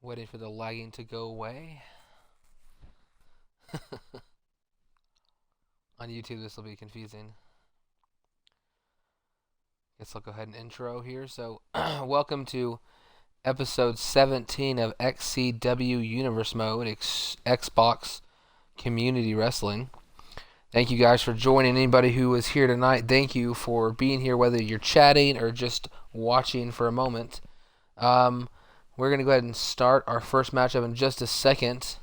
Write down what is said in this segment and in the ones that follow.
Waiting for the lagging to go away. On YouTube, this will be confusing. Guess I'll go ahead and intro here. So, welcome to episode 17 of XCW Universe mode, Xbox Community Wrestling. Thank you guys for joining. Anybody who is here tonight, thank you for being here, whether you're chatting or just watching for a moment. We're going to go ahead and start our first matchup in just a second.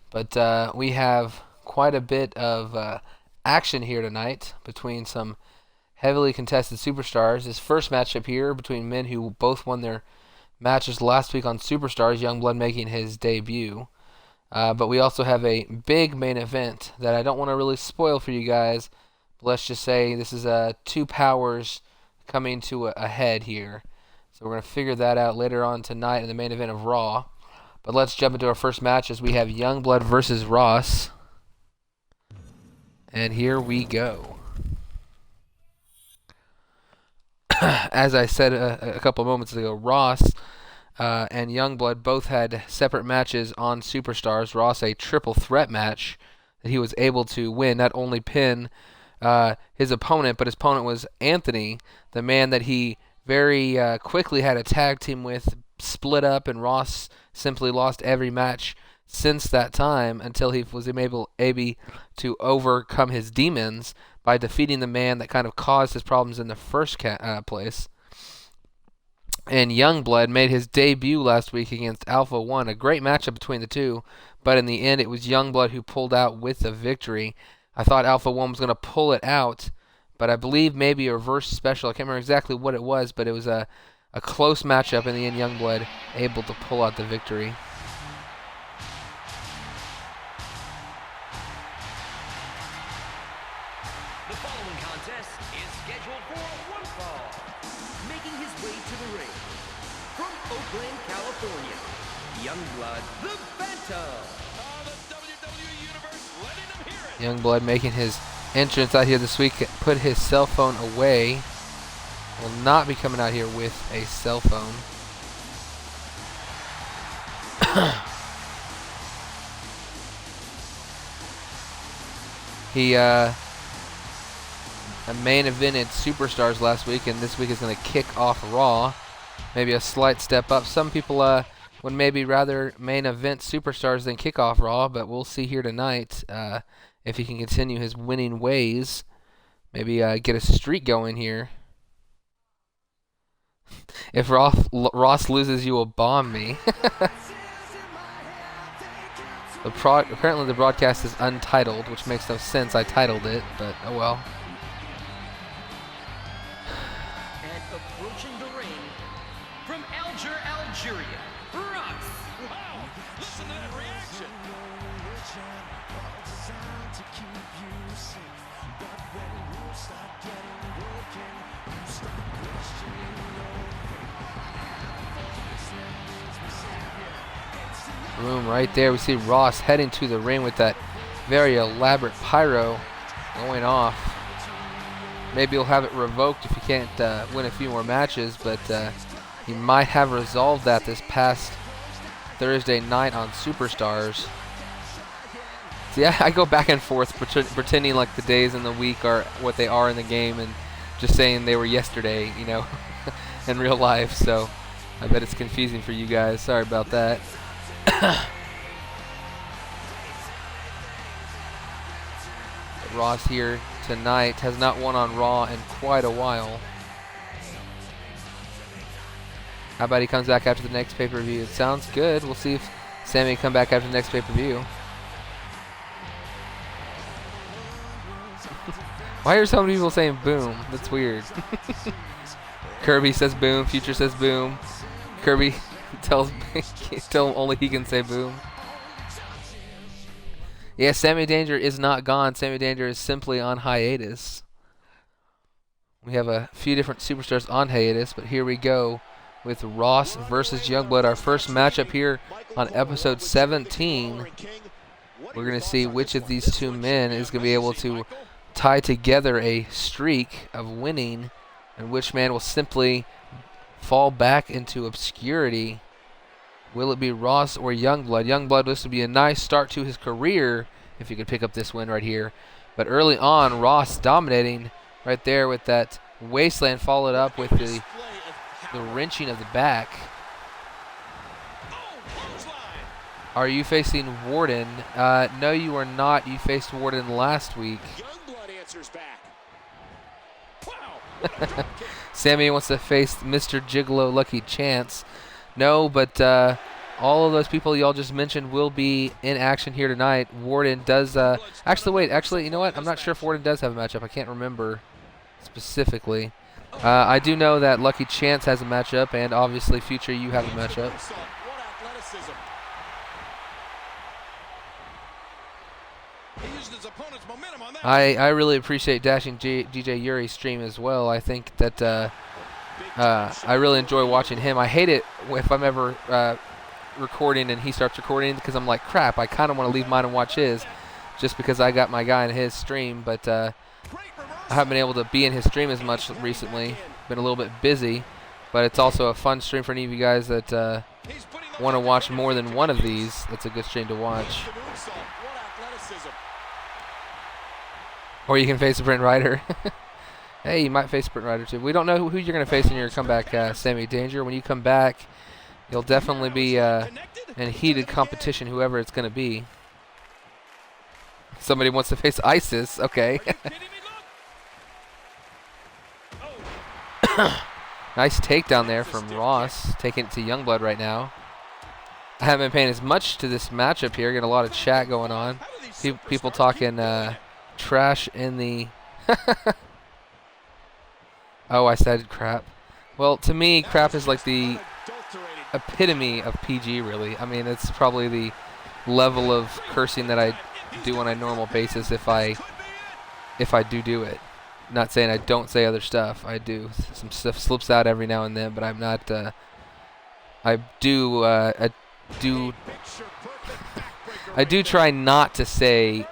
But we have quite a bit of action here tonight between some heavily contested superstars. This first matchup here between men who both won their matches last week on Superstars, Youngblood making his debut. But we also have a big main event that I don't want to really spoil for you guys. But let's just say this is two powers coming to a head here. So we're going to figure that out later on tonight in the main event of Raw. But let's jump into our first match as we have Youngblood versus Ross. And here we go. As I said a couple moments ago, Ross and Youngblood both had separate matches on Superstars. Ross a triple threat match that he was able to win, not only pin his opponent, but his opponent was Anthony, the man that he very quickly had a tag team with, split up, and Ross simply lost every match since that time until he was able to overcome his demons by defeating the man that kind of caused his problems in the first place. And Youngblood made his debut last week against Alpha 1, a great matchup between the two, but in the end it was Youngblood who pulled out with the victory. I thought Alpha 1 was going to pull it out, but I believe maybe a reverse special. I can't remember exactly what it was, but it was a close matchup. In the end, Youngblood able to pull out the victory. The following contest is scheduled for one fall. Making his way to the ring, from Oakland, California, Youngblood, the Phantom. The XCW Universe letting him hear it. Youngblood making his entrance out here this week, put his cell phone away. Will not be coming out here with a cell phone. He main evented Superstars last week, and this week is going to kick off Raw. Maybe a slight step up. Some people would maybe rather main event Superstars than kick off Raw, but we'll see here tonight if he can continue his winning ways. Maybe get a streak going here. If Ross loses, you will bomb me. Apparently the broadcast is untitled, which makes no sense. I titled it, but oh well. And approaching the ring, from Alger, Algeria, Ross. Wow, listen to that reaction. Boom, right there. We see Ross heading to the ring with that very elaborate pyro going off. Maybe he'll have it revoked if he can't win a few more matches, but he might have resolved that this past Thursday night on Superstars. See, I go back and forth pretending like the days in the week are what they are in the game and just saying they were yesterday, you know, in real life. So I bet it's confusing for you guys. Sorry about that. Ross here tonight has not won on Raw in quite a while. How about he comes back after the next pay-per-view? It sounds good. We'll see if Sammy can come back after the next pay-per-view. Why are so many people saying boom? That's weird. Kirby says boom. Future says boom. Kirby tells only he can say boom. Yeah, Sammy Danger is not gone. Sammy Danger is simply on hiatus. We have a few different superstars on hiatus, but here we go with Ross versus Youngblood. Our first matchup here on episode 17. We're going to see which of these two men is going to be able to tie together a streak of winning and which man will simply fall back into obscurity Will it be Ross or Youngblood? Youngblood, this would be a nice start to his career if he could pick up this win right here. But early on, Ross dominating right there with that wasteland, followed up with the wrenching of the back. Are you facing Warden? No, you are not. You faced Warden last week. Youngblood answers back. Wow. Sammy wants to face Mr. Gigolo Lucky Chance. No, but all of those people y'all just mentioned will be in action here tonight. Warden does actually, you know what? I'm not sure if Warden does have a matchup. I can't remember specifically. I do know that Lucky Chance has a matchup, and obviously Future, you have a matchup. What athleticism. He used his opponent's momentum on that. I really appreciate Dashing DJ Yuri's stream as well. I think that I really enjoy watching him. I hate it if I'm ever recording and he starts recording because I'm like, crap, I kind of want to leave mine and watch his just because I got my guy in his stream. But I haven't been able to be in his stream as much recently. Been a little bit busy. But it's also a fun stream for any of you guys that want to watch more than one of these. That's a good stream to watch. Or you can face a Brent Ryder. Hey, you might face Brent Ryder too. We don't know who you're going to face in your comeback, Sammy Danger. When you come back, you'll definitely be in heated competition, whoever it's going to be. Somebody wants to face ISIS. Okay. Nice takedown there from Ross, taking it to Youngblood right now. I haven't been paying as much to this matchup here. Getting a lot of chat going on. People talking trash in the... Oh, I said crap. Well, to me, crap is like the epitome of PG, really. I mean, it's probably the level of cursing that I do on a normal basis if I do it. Not saying I don't say other stuff. I do. Some stuff slips out every now and then, but I'm not. I do try not to say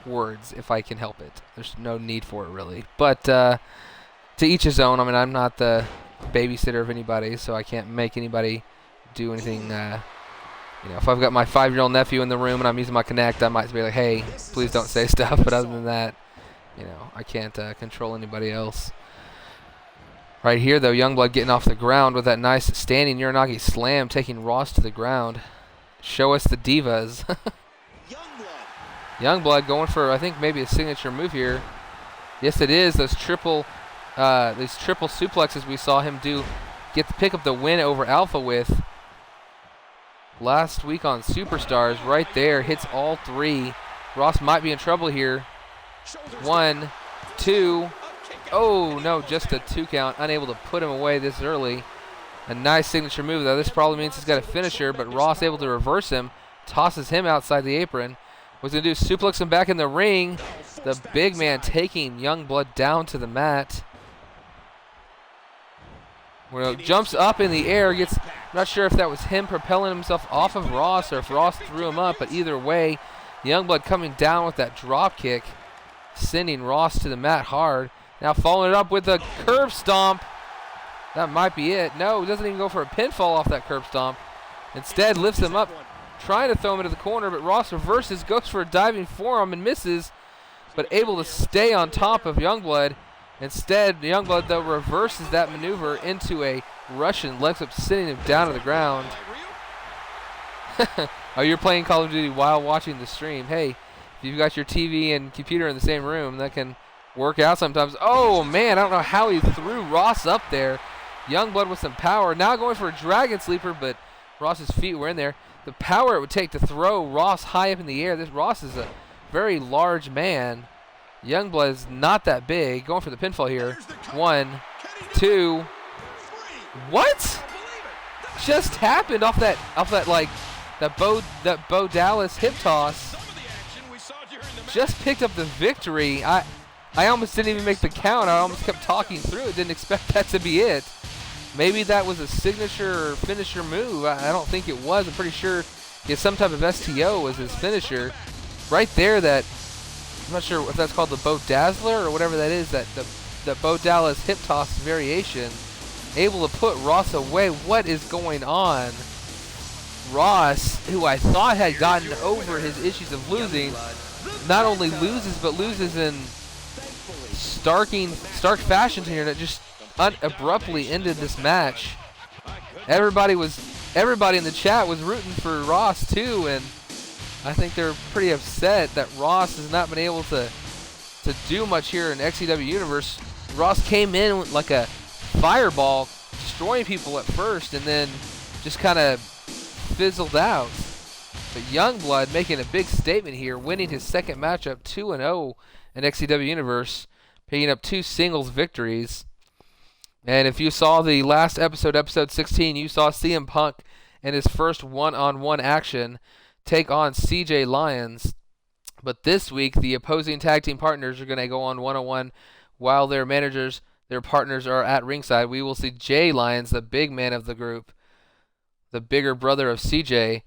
words if I can help it. There's no need for it, really. But to each his own. I mean, I'm not the babysitter of anybody, so I can't make anybody do anything. You know, if I've got my 5-year-old nephew in the room and I'm using my Kinect, I might be like, hey, please don't say stuff. But other than that, you know, I can't control anybody else. Right here, though, Youngblood getting off the ground with that nice standing Uranagi slam, taking Ross to the ground. Show us the divas. Youngblood going for, I think, maybe a signature move here. Yes, it is. Those triple suplexes we saw him do, pick up the win over Alpha with last week on Superstars. Right there, hits all three. Ross might be in trouble here. 1, 2. Oh, no, just a 2 count. Unable to put him away this early. A nice signature move, though. This probably means he's got a finisher, but Ross able to reverse him. Tosses him outside the apron. What's going to do, suplex him back in the ring. The big man taking Youngblood down to the mat. Well, jumps up in the air. I'm not sure if that was him propelling himself off of Ross or if Ross threw him up, but either way, Youngblood coming down with that drop kick, sending Ross to the mat hard. Now following it up with a curb stomp. That might be it. No, he doesn't even go for a pinfall off that curb stomp. Instead, lifts him up, trying to throw him into the corner, but Ross reverses, goes for a diving forearm and misses, but able to stay on top of Youngblood. Instead, Youngblood, though, reverses that maneuver into a Russian leg up, sending him down to the ground. Oh, you're playing Call of Duty while watching the stream. Hey, if you've got your TV and computer in the same room, that can work out sometimes. Oh, man, I don't know how he threw Ross up there. Youngblood with some power. Now going for a Dragon Sleeper, but Ross's feet were in there. The power it would take to throw Ross high up in the air. This Ross is a very large man. Youngblood is not that big. Going for the pinfall here. 1, 2. What? Just happened off that Bo Dallas hip toss. Just picked up the victory. I almost didn't even make the count. I almost kept talking through it. Didn't expect that to be it. Maybe that was a signature or finisher move. I don't think it was. I'm pretty sure some type of STO was his finisher. Right there, that I'm not sure if that's called the Bo Dazzler or whatever that is, that the Bo Dallas hip toss variation. Able to put Ross away. What is going on? Ross, who I thought had gotten over his issues of losing, not only loses, but loses in stark fashion here that just abruptly ended this match. Everybody in the chat was rooting for Ross too, and I think they're pretty upset that Ross has not been able to do much here in XCW Universe. Ross came in like a fireball, destroying people at first, and then just kind of fizzled out. But Youngblood making a big statement here, winning his second matchup 2-0 in XCW Universe, picking up 2 singles victories. And if you saw the last episode, episode 16, you saw CM Punk in his first one-on-one action take on CJ Lyons. But this week, the opposing tag team partners are going to go on one-on-one while their partners are at ringside. We will see Jay Lyons, the big man of the group, the bigger brother of CJ,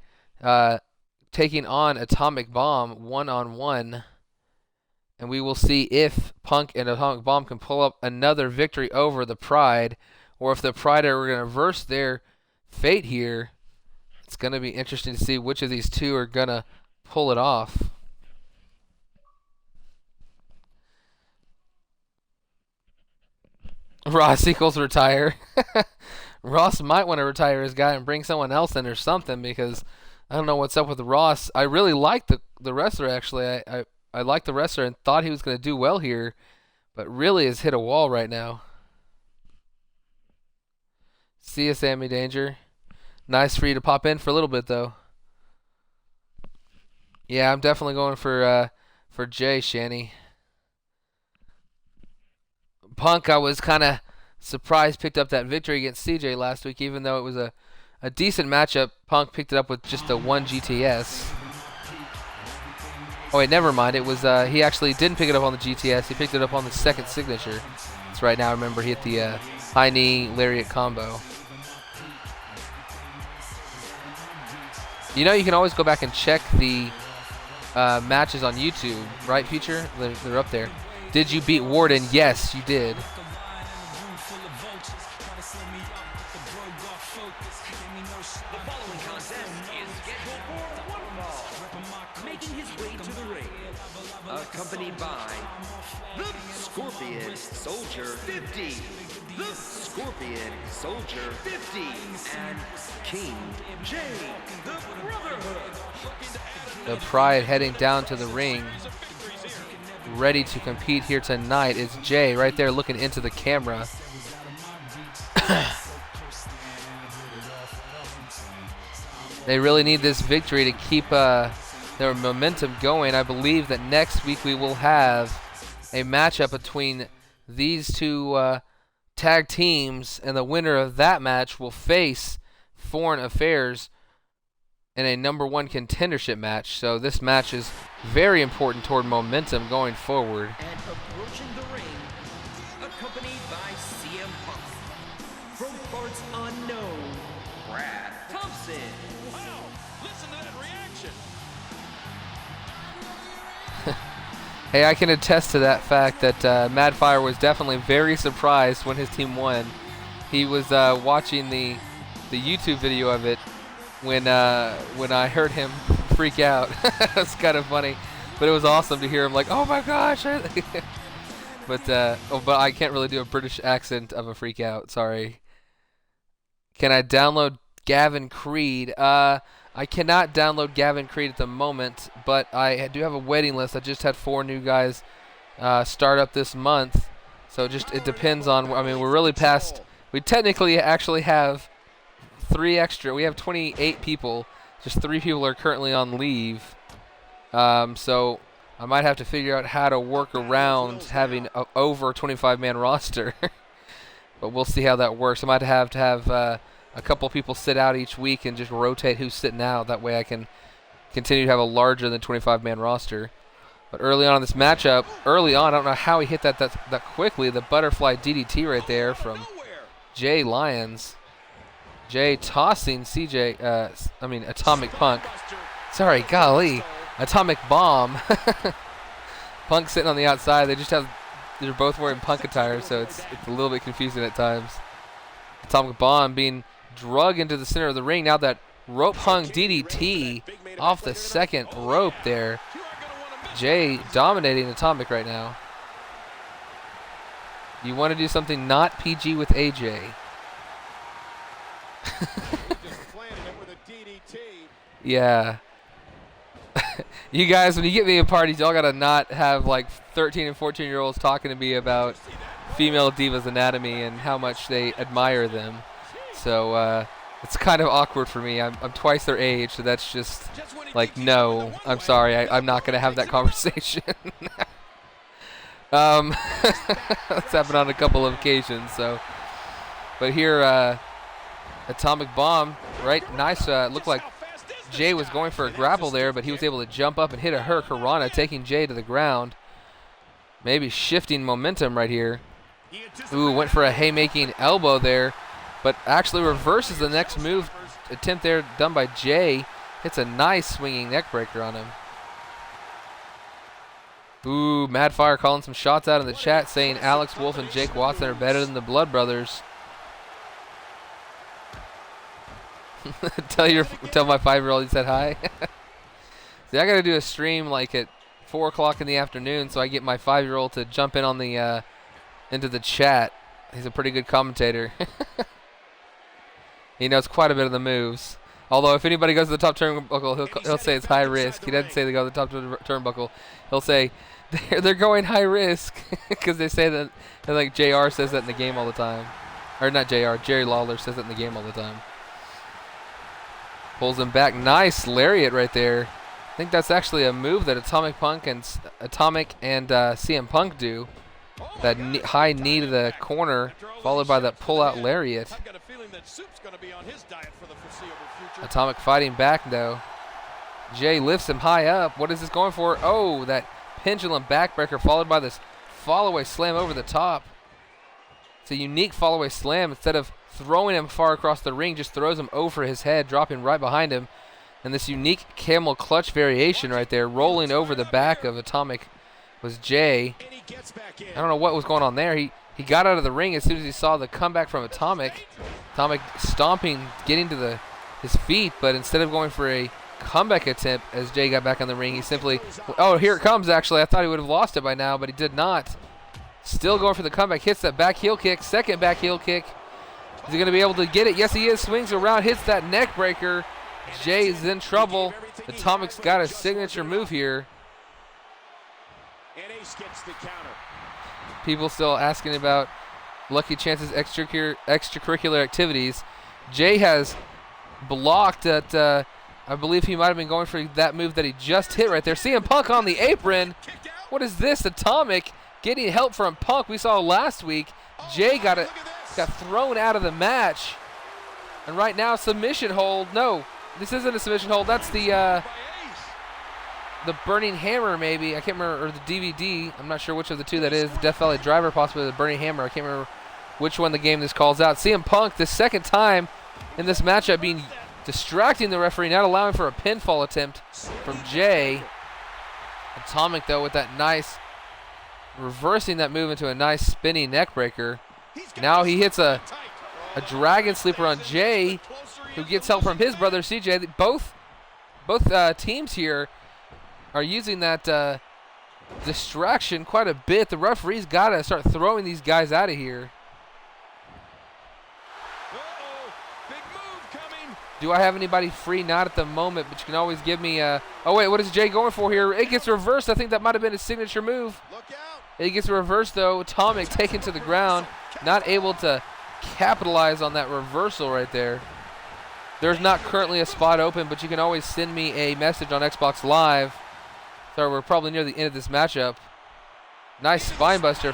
taking on Atomic Bomb one-on-one. And we will see if Punk and Atomic Bomb can pull up another victory over the Pride, or if the Pride are going to reverse their fate here. It's going to be interesting to see which of these two are going to pull it off. Ross equals retire. Ross might want to retire his guy and bring someone else in or something, because I don't know what's up with Ross. I really like the wrestler, actually. I like the wrestler and thought he was going to do well here, but really has hit a wall right now. See ya, Sammy Danger. Nice for you to pop in for a little bit, though. Yeah, I'm definitely going for Jay, Shanny. Punk, I was kind of surprised, picked up that victory against CJ last week, even though it was a decent matchup. Punk picked it up with just a 1 GTS. Oh wait, never mind. It was he actually didn't pick it up on the GTS. He picked it up on the second signature. That's right. Now I remember he hit the high knee lariat combo. You know, you can always go back and check the matches on YouTube, right, Future? They're up there. Did you beat Warden? Yes, you did. Accompanied by the Scorpion Soldier 50, the Scorpion Soldier 50, and King J, the Brotherhood. The Pride heading down to the ring, ready to compete here tonight. Is Jay right there looking into the camera. They really need this victory to keep their momentum going. I believe that next week we will have a matchup between these two tag teams, and the winner of that match will face Foreign Affairs in a #1 contendership match. So this match is very important toward momentum going forward. And approaching the ring, accompanied by CM Punk, from parts unknown, Brad Thompson. Wow, listen to that reaction. Hey, I can attest to that fact that Madfire was definitely very surprised when his team won. He was watching the YouTube video of it when I heard him freak out. It was kind of funny, but it was awesome to hear him like, "Oh my gosh!" but I can't really do a British accent of a freak out. Sorry. Can I download Gavin Creed? I cannot download Gavin Creed at the moment, but I do have a waiting list. I just had 4 new guys start up this month, so it depends on. I mean, we're really past. We technically actually have 3 extra. We have 28 people. Just 3 people are currently on leave, so I might have to figure out how to work around having a over 25-man roster. But we'll see how that works. I might have to have a couple people sit out each week and just rotate who's sitting out. That way I can continue to have a larger than 25-man roster. But early on in this matchup, I don't know how he hit that quickly. The butterfly DDT right there from Jay Lyons. Jay tossing Atomic Punk. Sorry, golly. Atomic Bomb. Punk sitting on the outside. They're both wearing Punk attire, so it's a little bit confusing at times. Atomic Bomb being drug into the center of the ring. Now that rope hung DDT off the second rope there. Jay dominating Atomic right now. You want to do something not PG with AJ. Yeah. You guys, when you get me at parties, y'all gotta not have like 13 and 14-year-olds talking to me about female divas anatomy and how much they admire them. So it's kind of awkward for me. I'm twice their age, so that's just like, no, I'm sorry, I'm not gonna have that conversation. That's happened on a couple of occasions. So, but here, Atomic Bomb, right? Nice. Looked like Jay was going for a grapple there, but he was able to jump up and hit a Hurricanrana, taking Jay to the ground. Maybe shifting momentum right here. Ooh, went for a haymaking elbow there, but actually reverses the next move attempt there done by Jay. Hits a nice swinging neck breaker on him. Ooh, Madfire calling some shots out in the chat, saying Alex Wolf and Jake Watson are better than the Blood Brothers. Tell my 5-year-old he said hi. See, I gotta do a stream like at 4 o'clock in the afternoon, so I get my 5-year-old to jump in on the into the chat. He's a pretty good commentator. He knows quite a bit of the moves. Although if anybody goes to the top turnbuckle, he'll say it's high risk. He doesn't say they go to the top turnbuckle. He'll say they're going high risk because they say that, like JR says that in the game all the time, or not JR, Jerry Lawler says that in the game all the time. Pulls him back. Nice lariat right there. I think that's actually a move that Atomic and CM Punk do. That high knee to the corner, followed by that pull-out lariat. Atomic fighting back though. Jay lifts him high up. What is this going for? Oh, that pendulum backbreaker followed by this fall-away slam over the top. It's a unique fall-away slam. Instead of throwing him far across the ring, just throws him over his head, dropping right behind him. And this unique camel clutch variation right there, rolling over the back of Atomic, was Jay. I don't know what was going on there. He got out of the ring as soon as he saw the comeback from Atomic. Atomic stomping, getting to his feet, but instead of going for a comeback attempt as Jay got back on the ring, he simply, oh, here it comes actually. I thought he would have lost it by now, but he did not. Still going for the comeback, hits that back heel kick, second back heel kick. Is he going to be able to get it? Yes, he is. Swings around, hits that neck breaker. Jay is in trouble. Atomic's got a signature move here. People still asking about Lucky Chance's extracurricular activities. Jay has blocked at, I believe he might have been going for that move that he just hit right there. CM Punk on the apron. What is this? Atomic getting help from Punk. We saw last week. Jay got thrown out of the match. And right now, submission hold. No, this isn't a submission hold. That's the Burning Hammer, maybe. I can't remember, or the DVD. I'm not sure which of the two that is. The Death Valley Driver, possibly the Burning Hammer. I can't remember which one the game this calls out. CM Punk, the second time in this matchup, distracting the referee, not allowing for a pinfall attempt from Jay. Atomic, though, with that nice, reversing that move into a nice spinning neck breaker. Now he hits a dragon sleeper on Jay, who gets help from his brother CJ. Both teams here are using that distraction quite a bit. The referee's got to start throwing these guys out of here. Big move coming. Do I have anybody free? Not at the moment, but you can always give me a... Oh, wait, what is Jay going for here? It gets reversed. I think that might have been his signature move. Look out. It gets reversed, though. Atomic taken to the ground. Not able to capitalize on that reversal right there. There's not currently a spot open, but you can always send me a message on Xbox Live. So we're probably near the end of this matchup. Nice spinebuster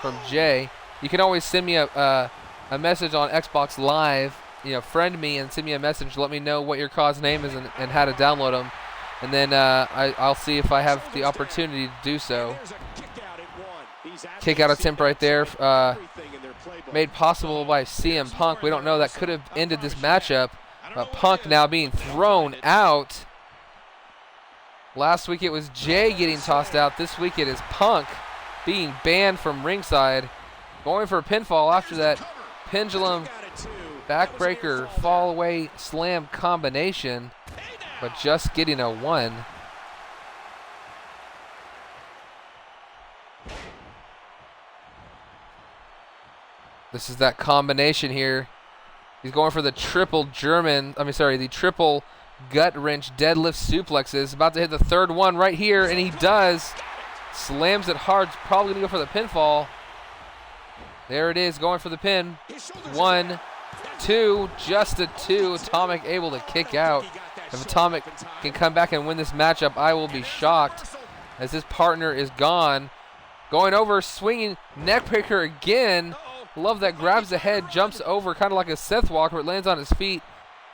from Jay. You can always send me a message on Xbox Live. Friend me and send me a message. Let me know what your cause name is and how to download them. And then I'll see if I have the opportunity to do so. Kick out attempt right there. Made possible by CM Punk. We don't know. That could have ended this matchup. Punk now being thrown out. Last week it was Jay getting tossed out. This week it is Punk being banned from ringside. Going for a pinfall after that pendulum Backbreaker, fall away, slam combination, but just getting a 1. This is that combination here. He's going for the triple the triple gut wrench deadlift suplexes. About to hit the third one right here, and he does. Slams it hard, probably gonna go for the pinfall. There it is, going for the pin. 1, 2, just a 2. Atomic able to kick out. If Atomic can come back and win this matchup, I will be shocked, as his partner is gone. Going over, swinging neckbreaker again. Love that, grabs the head, jumps over, kind of like a Seth Walker, but lands on his feet,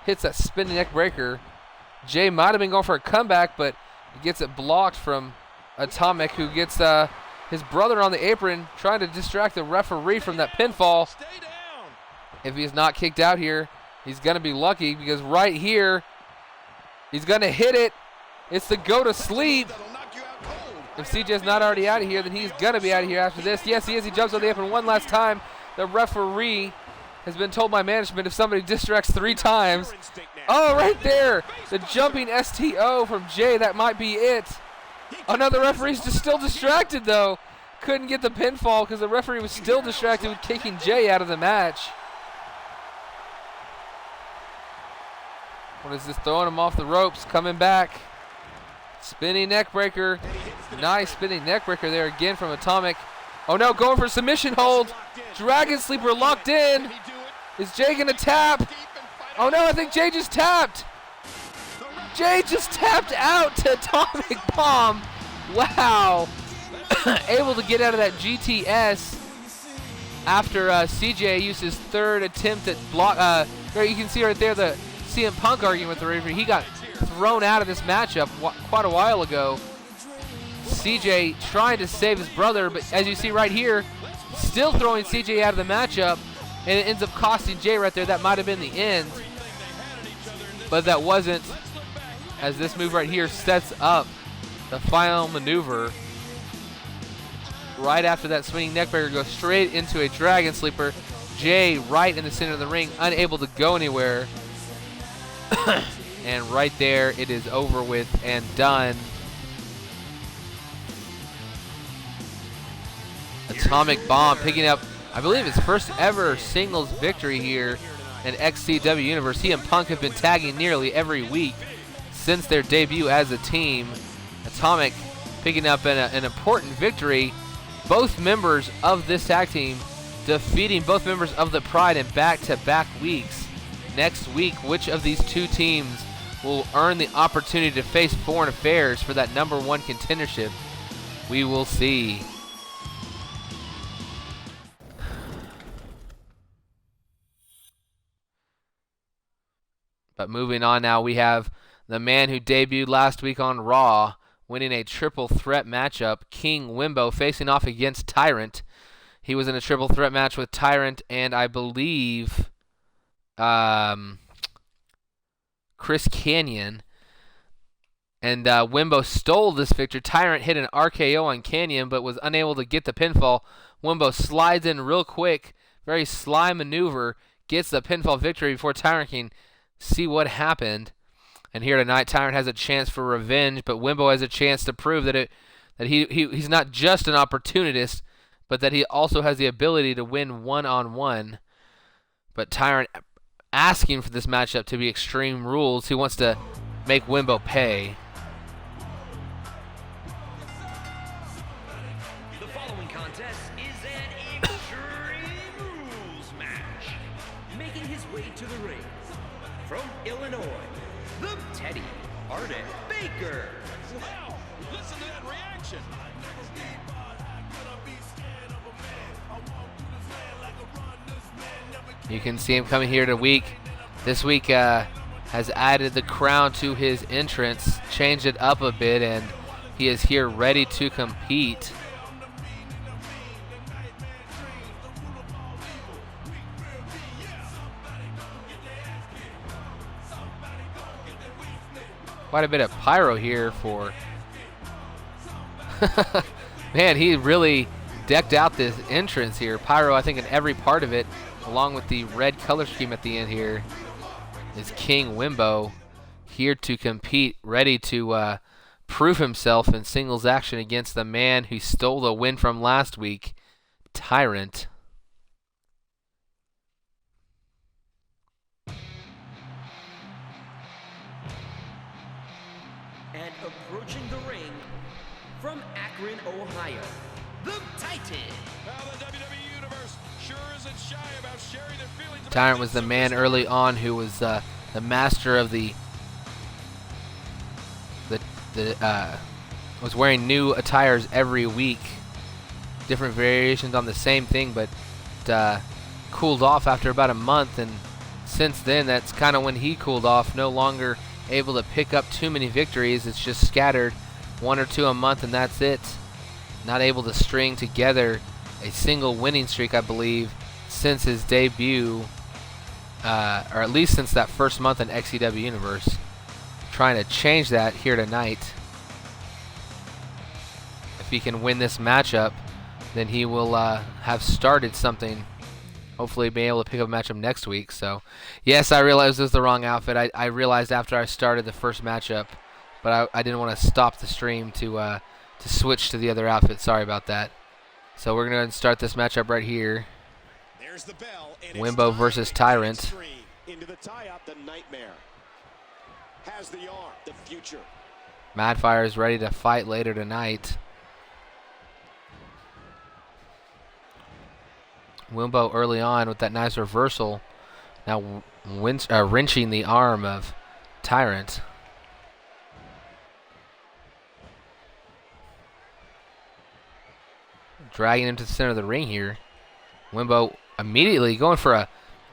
hits that spinning neck breaker. Jay might have been going for a comeback, but he gets it blocked from Atomic, who gets his brother on the apron, trying to distract the referee from that pinfall. If he's not kicked out here, he's going to be lucky, because right here, he's going to hit it. It's the go to sleep. If CJ's not already out of here, then he's going to be out of here after this. Yes, he is. He jumps on the apron one last time. The referee has been told by management if somebody distracts 3 times. Oh, right there. The jumping STO from Jay. That might be it. Another referee's just still distracted, though. Couldn't get the pinfall because the referee was still distracted with kicking Jay out of the match. What is this? Throwing him off the ropes. Coming back. Spinning neckbreaker. Nice spinning neckbreaker there again from Atomic. Oh no, going for submission hold. Dragon Sleeper locked in. Is Jay going to tap? Oh no, I think Jay just tapped. Jay just tapped out to Atomic Bomb. Wow. Able to get out of that GTS after CJ used his 3rd attempt at block. There you can see right there the CM Punk arguing with the referee. He got thrown out of this matchup quite a while ago. CJ trying to save his brother, but as you see right here, still throwing CJ out of the matchup, and it ends up costing Jay right there. That might have been the end, but that wasn't, as this move right here sets up the final maneuver. Right after that swinging neckbreaker goes straight into a Dragon Sleeper. Jay right in the center of the ring, unable to go anywhere. And right there, it is over with and done. Atomic Bomb picking up, I believe, his first ever singles victory here in XCW Universe. He and Punk have been tagging nearly every week since their debut as a team. Atomic picking up an important victory. Both members of this tag team defeating both members of the Pride in back-to-back weeks. Next week, which of these two teams will earn the opportunity to face Foreign Affairs for that #1 contendership? We will see. But moving on now, we have the man who debuted last week on Raw, winning a triple threat matchup, King Wimbo, facing off against Tyrant. He was in a triple threat match with Tyrant and I believe Chris Canyon. And Wimbo stole this victory. Tyrant hit an RKO on Canyon but was unable to get the pinfall. Wimbo slides in real quick, very sly maneuver, gets the pinfall victory before Tyrant can see what happened. And here tonight, Tyrant has a chance for revenge, but Wimbo has a chance to prove that he's not just an opportunist, but that he also has the ability to win one-on-one. But Tyrant asking for this matchup to be Extreme Rules. He wants to make Wimbo pay. The following contest is an Extreme Rules match. Making his way to the ring from Illinois, the Teddy Arden Baker. Wow, listen to that reaction. You can see him coming here this week has added the crown to his entrance, changed it up a bit, and he is here ready to compete. Quite a bit of pyro here for... Man, he really decked out this entrance here. Pyro, I think, in every part of it. along with the red color scheme at the end here, is King Wimbo, here to compete, ready to prove himself in singles action against the man who stole the win from last week, Tyrant. And approaching the ring from Akron, Ohio, the Titan. Now the WWE Universe sure isn't shy about sharing their feelings. Tyrant was the man early on who was the master of was wearing new attires every week, different variations on the same thing, but cooled off after about a month, and since then that's kind of when he cooled off, no longer able to pick up too many victories. It's just scattered, 1 or 2 a month, and that's it. Not able to string together a single winning streak, I believe, since his debut, or at least since that first month in XCW Universe. Trying to change that here tonight. If he can win this matchup, then he will have started something. Hopefully be able to pick up a matchup next week. So, yes, I realized it was the wrong outfit. I realized after I started the first matchup, but I didn't want to stop the stream to switch to the other outfit. Sorry about that. So we're going to start this matchup right here. There's the bell, and Wimbo versus Tyrant. Into the tie-up, the Nightmare has the arm, the future. Madfire is ready to fight later tonight. Wimbo early on with that nice reversal. Now wrenching the arm of Tyrant. Dragging him to the center of the ring here. Wimbo immediately going for a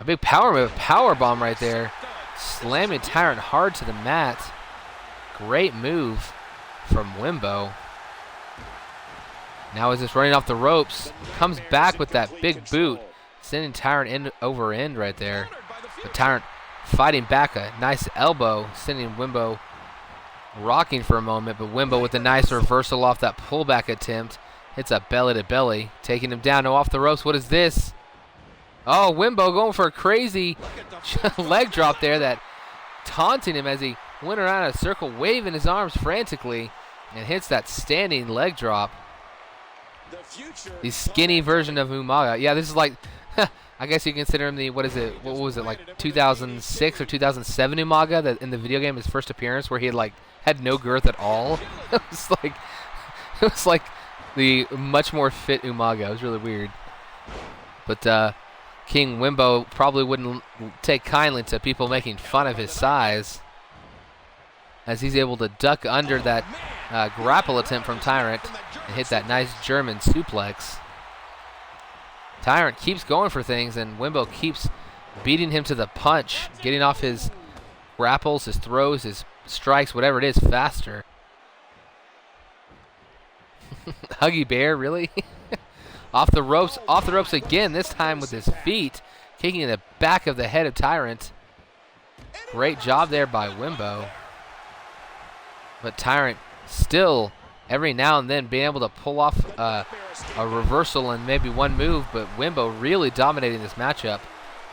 big power move, power bomb right there. Slamming Tyrant hard to the mat. Great move from Wimbo. Now is just running off the ropes. Comes back with that big boot. Sending Tyrant over end right there. But Tyrant fighting back, a nice elbow. Sending Wimbo rocking for a moment. But Wimbo with a nice reversal off that pullback attempt. Hits a belly to belly. Taking him down. No, off the ropes. What is this? Oh, Wimbo going for a crazy leg drop there, that taunting him as he went around in a circle, waving his arms frantically, and hits that standing leg drop. The skinny version of Umaga. Yeah, this is like, I guess you consider him the, what was it, like 2006 or 2007 Umaga, that in the video game, his first appearance, where he had no girth at all. It was like the much more fit Umaga. It was really weird. But King Wimbo probably wouldn't take kindly to people making fun of his size, as he's able to duck under that grapple attempt from Tyrant and hit that nice German suplex. Tyrant keeps going for things, and Wimbo keeps beating him to the punch, getting off his grapples, his throws, his strikes, whatever it is, faster. Huggy Bear, really? Off the ropes again, this time with his feet, kicking in the back of the head of Tyrant. Great job there by Wimbo. But Tyrant still, every now and then, being able to pull off a reversal and maybe one move, but Wimbo really dominating this matchup.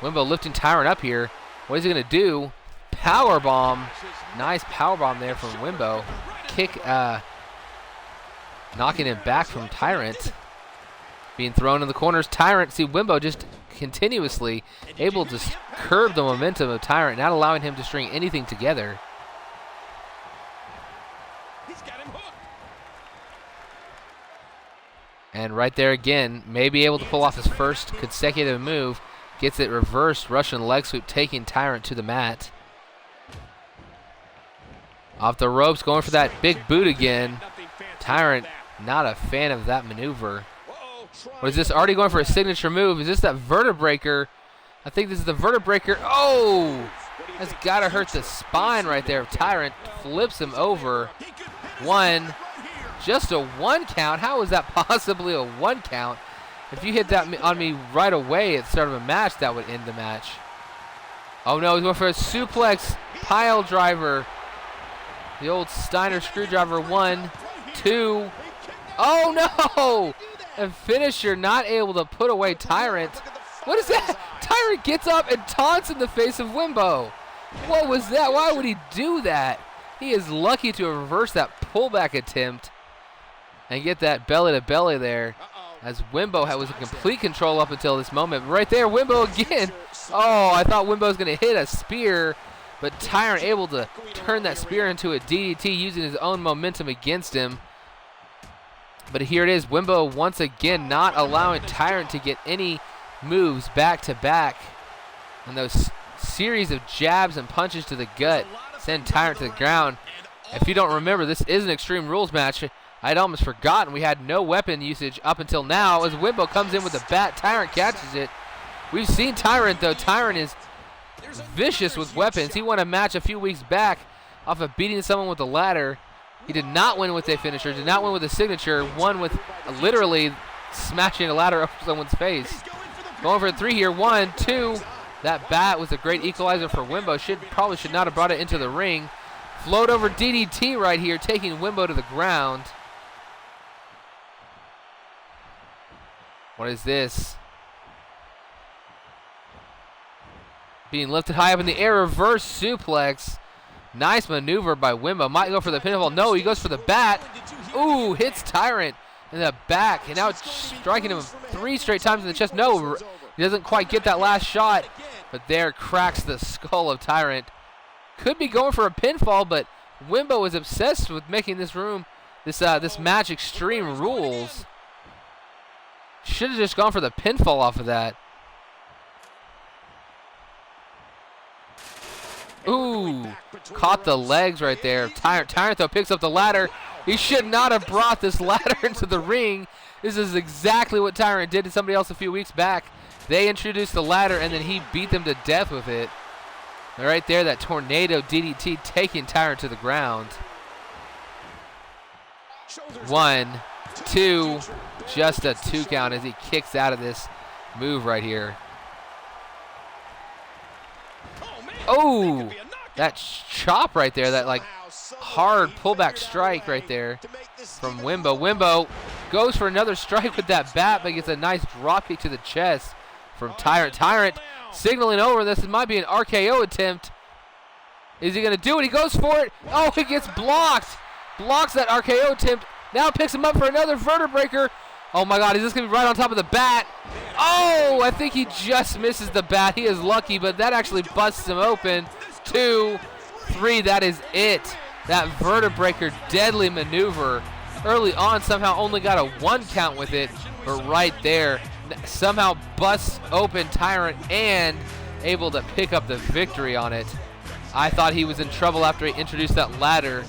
Wimbo lifting Tyrant up here. What is he going to do? Power bomb. Nice power bomb there from Wimbo. Kick, knocking him back from Tyrant. Being thrown in the corners. Tyrant, see Wimbo just continuously able to curb the momentum of Tyrant, not allowing him to string anything together. He's got him hooked. And right there again, may be able to pull off his first consecutive move. Gets it reversed, Russian leg sweep, taking Tyrant to the mat. Off the ropes, going for that big boot again. Tyrant, not a fan of that maneuver. What is this? Already going for a signature move. Is this that vertebreaker? I think this is the vertebreaker. Oh! That's got to hurt the spine right there. Tyrant flips him over. One. Just a 1 count. How is that possibly a 1 count? If you hit that on me right away at the start of a match, that would end the match. Oh no, he's going for a suplex pile driver. The old Steiner screwdriver. 1, 2. Oh no! A finisher, not able to put away Tyrant. What is that? Tyrant gets up and taunts in the face of Wimbo. What was that? Why would he do that? He is lucky to reverse that pullback attempt and get that belly-to-belly there, as Wimbo was in complete control up until this moment. Right there, Wimbo again. Oh, I thought Wimbo was going to hit a spear, but Tyrant able to turn that spear into a DDT using his own momentum against him. But here it is, Wimbo once again not allowing Tyrant to get any moves back-to-back. And those series of jabs and punches to the gut send Tyrant to the ground. If you don't remember, this is an Extreme Rules match. I'd almost forgotten we had no weapon usage up until now. As Wimbo comes in with the bat, Tyrant catches it. We've seen Tyrant, though. Tyrant is vicious with weapons. He won a match a few weeks back off of beating someone with a ladder. He did not win with a finisher, did not win with a signature, won with literally smashing a ladder over someone's face. Going for a 3 here, 1, 2. That bat was a great equalizer for Wimbo. Probably should not have brought it into the ring. Float over DDT right here, taking Wimbo to the ground. What is this? Being lifted high up in the air, reverse suplex. Nice maneuver by Wimbo. Might go for the pinfall. No, he goes for the bat. Ooh, hits Tyrant in the back. And now it's striking him 3 straight times in the chest. No, he doesn't quite get that last shot. But there cracks the skull of Tyrant. Could be going for a pinfall, but Wimbo is obsessed with making this match Extreme Rules. Should have just gone for the pinfall off of that. Ooh, caught the legs right there. Tyrant though picks up the ladder. He should not have brought this ladder into the ring. This is exactly what Tyrant did to somebody else a few weeks back. They introduced the ladder and then he beat them to death with it. And right there, that tornado DDT taking Tyrant to the ground. 1, 2, just a 2 count as he kicks out of this move right here. Oh, that chop right there, that like hard pullback strike right there from Wimbo. Wimbo goes for another strike with that bat, but gets a nice drop kick to the chest from Tyrant. Tyrant signaling over. This might be an RKO attempt. Is he going to do it? He goes for it. Oh, he gets blocked. Blocks that RKO attempt. Now picks him up for another vertebreaker. Oh my God, is this going to be right on top of the bat? Oh, I think he just misses the bat. He is lucky, but that actually busts him open. 2, 3, that is it. That vertebreaker deadly maneuver. Early on, somehow only got a 1 count with it, but right there, somehow busts open Tyrant and able to pick up the victory on it. I thought he was in trouble after he introduced that ladder,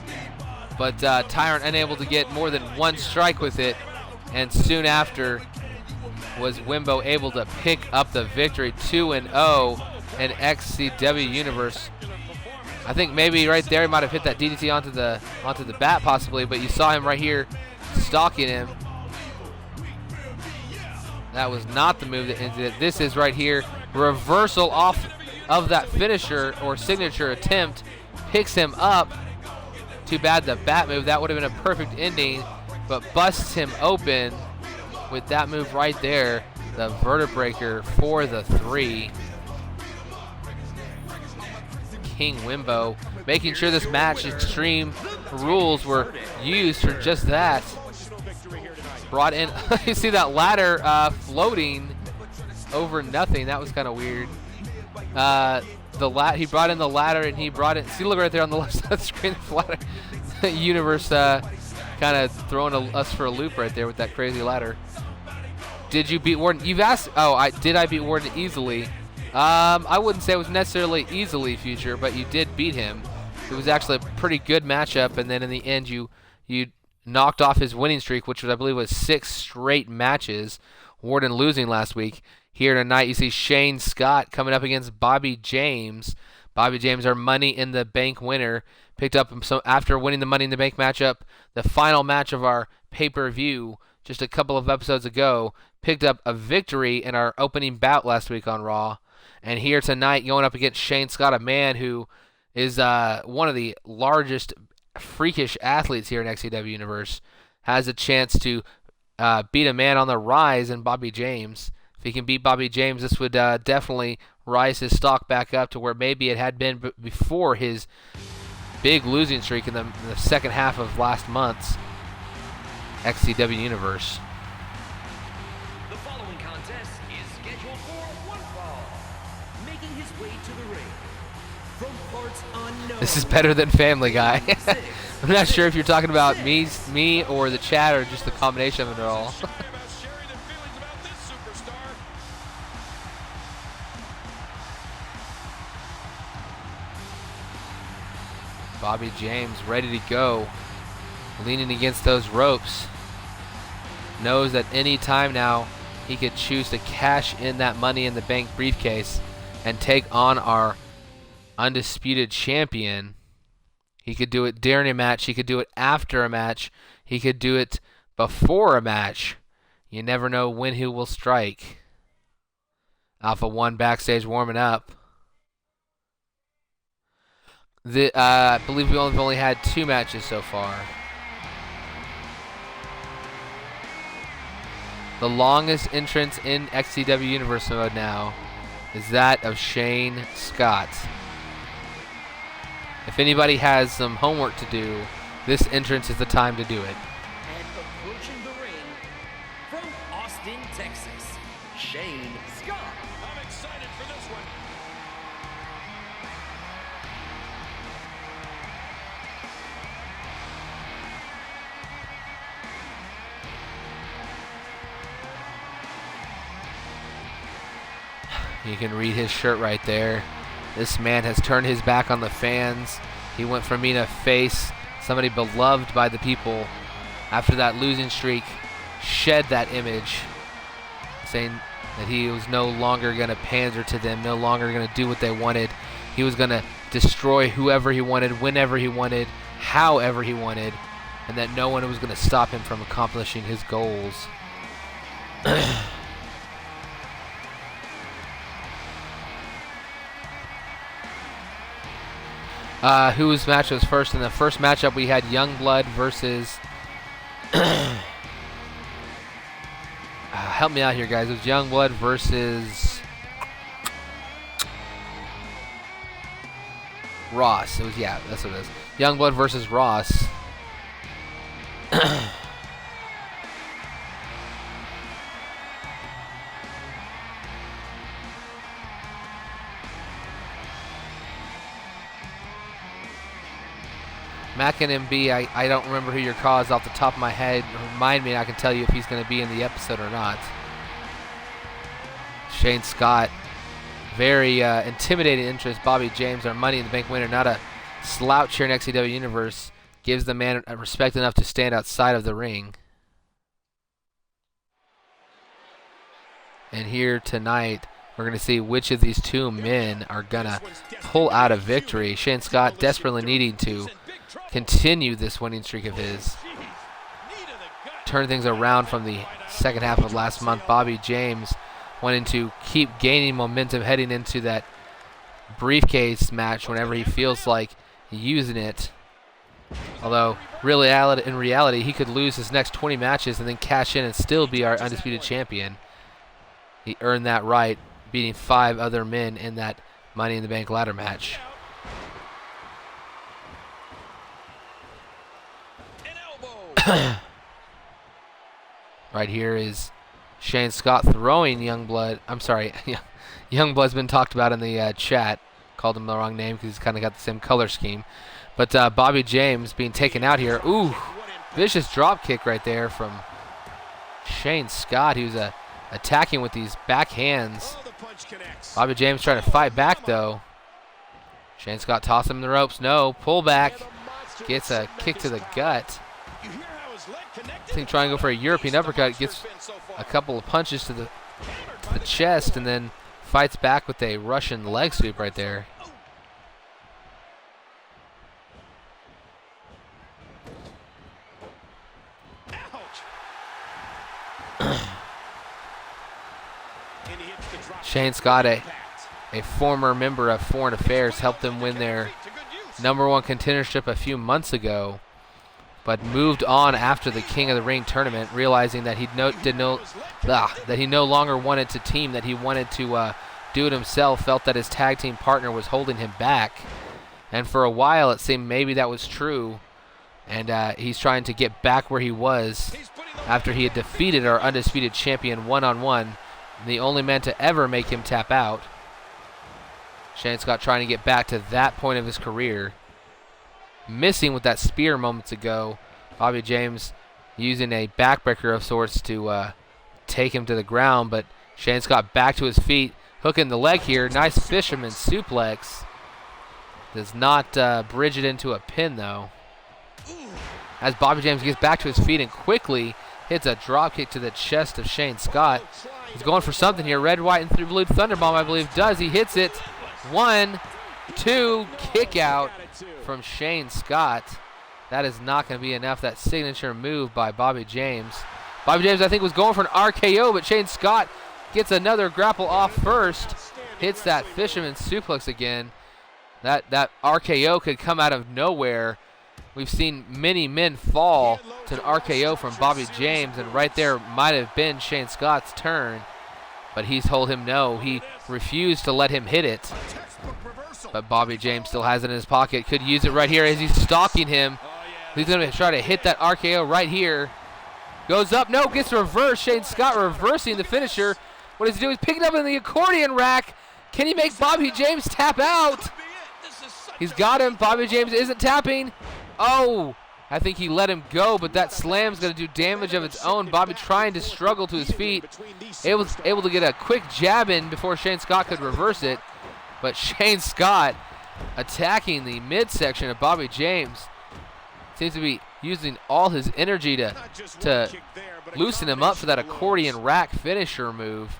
but Tyrant unable to get more than 1 strike with it. And soon after was Wimbo able to pick up the victory, 2-0 in XCW Universe. I think maybe right there he might have hit that DDT onto the bat possibly, but you saw him right here stalking him. That was not the move that ended it. This is right here, reversal off of that finisher or signature attempt, picks him up. Too bad the bat move, that would have been a perfect ending, but busts him open with that move right there, the vertebreaker for the 3. King Wimbo making sure this match Extreme Rules were used for just that. Brought in, you see that ladder floating over nothing. That was kind of weird. He brought in the ladder and he brought it. See, look right there on the left side of the screen. The ladder. Universe kind of throwing us for a loop right there with that crazy ladder. Did you beat Warden? You've asked. Oh, did I beat Warden easily? I wouldn't say it was necessarily easily, Future, but you did beat him. It was actually a pretty good matchup, and then in the end, you knocked off his winning streak, which was, I believe, was 6 straight matches. Warden losing last week. Here tonight, you see Shane Scott coming up against Bobby James. Bobby James, our Money in the Bank winner, picked up some after winning the Money in the Bank matchup, the final match of our pay-per-view just a couple of episodes ago, picked up a victory in our opening bout last week on Raw. And here tonight, going up against Shane Scott, a man who is one of the largest freakish athletes here in XCW Universe, has a chance to beat a man on the rise in Bobby James. If he can beat Bobby James, this would definitely rise his stock back up to where maybe it had been before his big losing streak in the second half of last month's XCW Universe. The following contest is scheduled for one fall. Making his way to the ring from parts unknown. This is better than Family Guy. I'm not sure if you're talking about me or the chat or just the combination of it all. Bobby James ready to go, leaning against those ropes. Knows that any time now he could choose to cash in that Money in the Bank briefcase and take on our undisputed champion. He could do it during a match. He could do it after a match. He could do it before a match. You never know when he will strike. Alpha 1 backstage warming up. I believe we've only had 2 matches so far. The longest entrance in XCW Universe mode now is that of Shane Scott. If anybody has some homework to do, this entrance is the time to do it. And approaching the ring from Austin, Texas, Shane Scott. I'm excited for this one. You can read his shirt right there. This man has turned his back on the fans. He went from being a face, somebody beloved by the people, after that losing streak, shed that image, saying that he was no longer going to pander to them, no longer going to do what they wanted. He was going to destroy whoever he wanted, whenever he wanted, however he wanted, and that no one was going to stop him from accomplishing his goals. Whose match was first? In the first matchup, we had Youngblood versus... help me out here, guys. It was Youngblood versus... Ross. It was, yeah, that's what it is. Youngblood versus Ross. Mac and MB, I don't remember who your call is off the top of my head. Remind me, and I can tell you if he's going to be in the episode or not. Shane Scott, very intimidating interest. Bobby James, our Money in the Bank winner, not a slouch here in XCW Universe, gives the man respect enough to stand outside of the ring. And here tonight, we're going to see which of these two men are going to pull out a victory. Shane Scott desperately needing to continue this winning streak of his. Turn things around from the second half of last month. Bobby James wanting to keep gaining momentum heading into that briefcase match whenever he feels like using it. Although, in reality, he could lose his next 20 matches and then cash in and still be our undisputed champion. He earned that right, beating 5 other men in that Money in the Bank ladder match. Right here is Shane Scott throwing Youngblood. I'm sorry, Youngblood's been talked about in the chat. Called him the wrong name because he's kind of got the same color scheme. But Bobby James being taken out here. Ooh, vicious drop kick right there from Shane Scott. He was attacking with these backhands. Bobby James trying to fight back though. Shane Scott tossing him in the ropes. No, pull back. Gets a kick to the gut. I think trying to go for a European uppercut, gets a couple of punches to the chest and then fights back with a Russian leg sweep right there. Shane Scott, a former member of Foreign Affairs, helped them win their #1 contendership a few months ago. but moved on after the King of the Ring tournament, realizing that he no longer wanted to team, that he wanted to do it himself, felt that his tag team partner was holding him back. And for a while, it seemed maybe that was true. And he's trying to get back where he was after he had defeated our undisputed champion one-on-one, the only man to ever make him tap out. Shane Scott trying to get back to that point of his career. Missing with that spear moments ago. Bobby James using a backbreaker of sorts to take him to the ground, but Shane Scott back to his feet, hooking the leg here. Nice fisherman suplex. Does not bridge it into a pin, though. As Bobby James gets back to his feet and quickly hits a dropkick to the chest of Shane Scott. He's going for something here. Red, white, and blue Thunderbomb, I believe, does. He hits it. 1, 2, kick out from Shane Scott. That is not going to be enough. That signature move by Bobby James. Bobby James, I think, was going for an RKO, but Shane Scott gets another grapple off first. Hits that fisherman suplex again. That RKO could come out of nowhere. We've seen many men fall to an RKO from Bobby James, and right there might have been Shane Scott's turn, but he's told him no. He refused to let him hit it, but Bobby James still has it in his pocket. Could use it right here as he's stalking him. He's going to try to hit that RKO right here. Goes up, no, gets reversed. Shane Scott reversing the finisher. What he's doing is picking up in the accordion rack. Can he make Bobby James tap out? He's got him. Bobby James isn't tapping. Oh, I think he let him go, but that slam's going to do damage of its own. Bobby trying to struggle to his feet. Able to get a quick jab in before Shane Scott could reverse it. But Shane Scott attacking the midsection of Bobby James. Seems to be using all his energy to loosen him up for that accordion rack finisher move.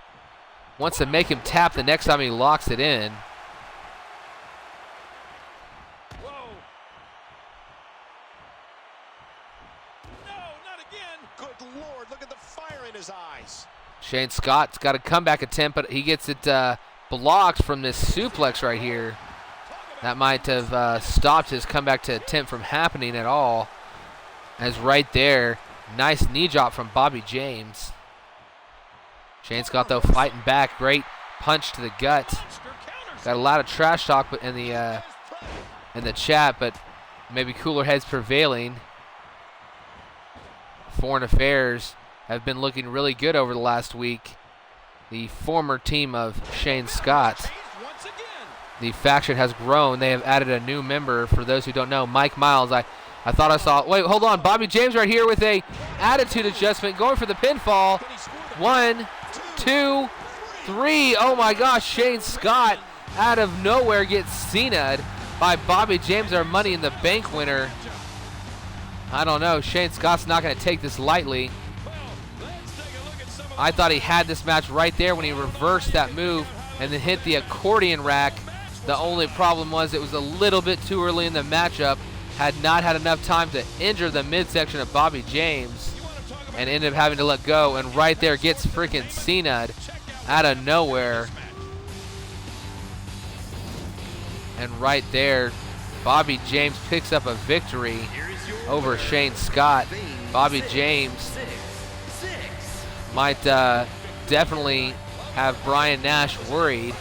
Wants to make him tap the next time he locks it in. Shane Scott's got a comeback attempt, but he gets it blocked from this suplex right here. That might have stopped his comeback to attempt from happening at all. As right there, nice knee drop from Bobby James. Shane Scott, though, fighting back. Great punch to the gut. Got a lot of trash talk in the chat, but maybe cooler heads prevailing. Foreign Affairs have been looking really good over the last week. The former team of Shane Scott. The faction has grown. They have added a new member. For those who don't know, Mike Miles. I thought I saw. Wait, hold on. Bobby James right here with a attitude adjustment, going for the pinfall. 1, 2, 3. Oh my gosh, Shane Scott out of nowhere gets Cena'd by Bobby James, our Money in the Bank winner. I don't know. Shane Scott's not going to take this lightly. I thought he had this match right there when he reversed that move and then hit the accordion rack. The only problem was it was a little bit too early in the matchup. Had not had enough time to injure the midsection of Bobby James and ended up having to let go. And right there gets freaking Cena'd out of nowhere. And right there, Bobby James picks up a victory over Shane Scott. Bobby James might definitely have Brian Nash worried.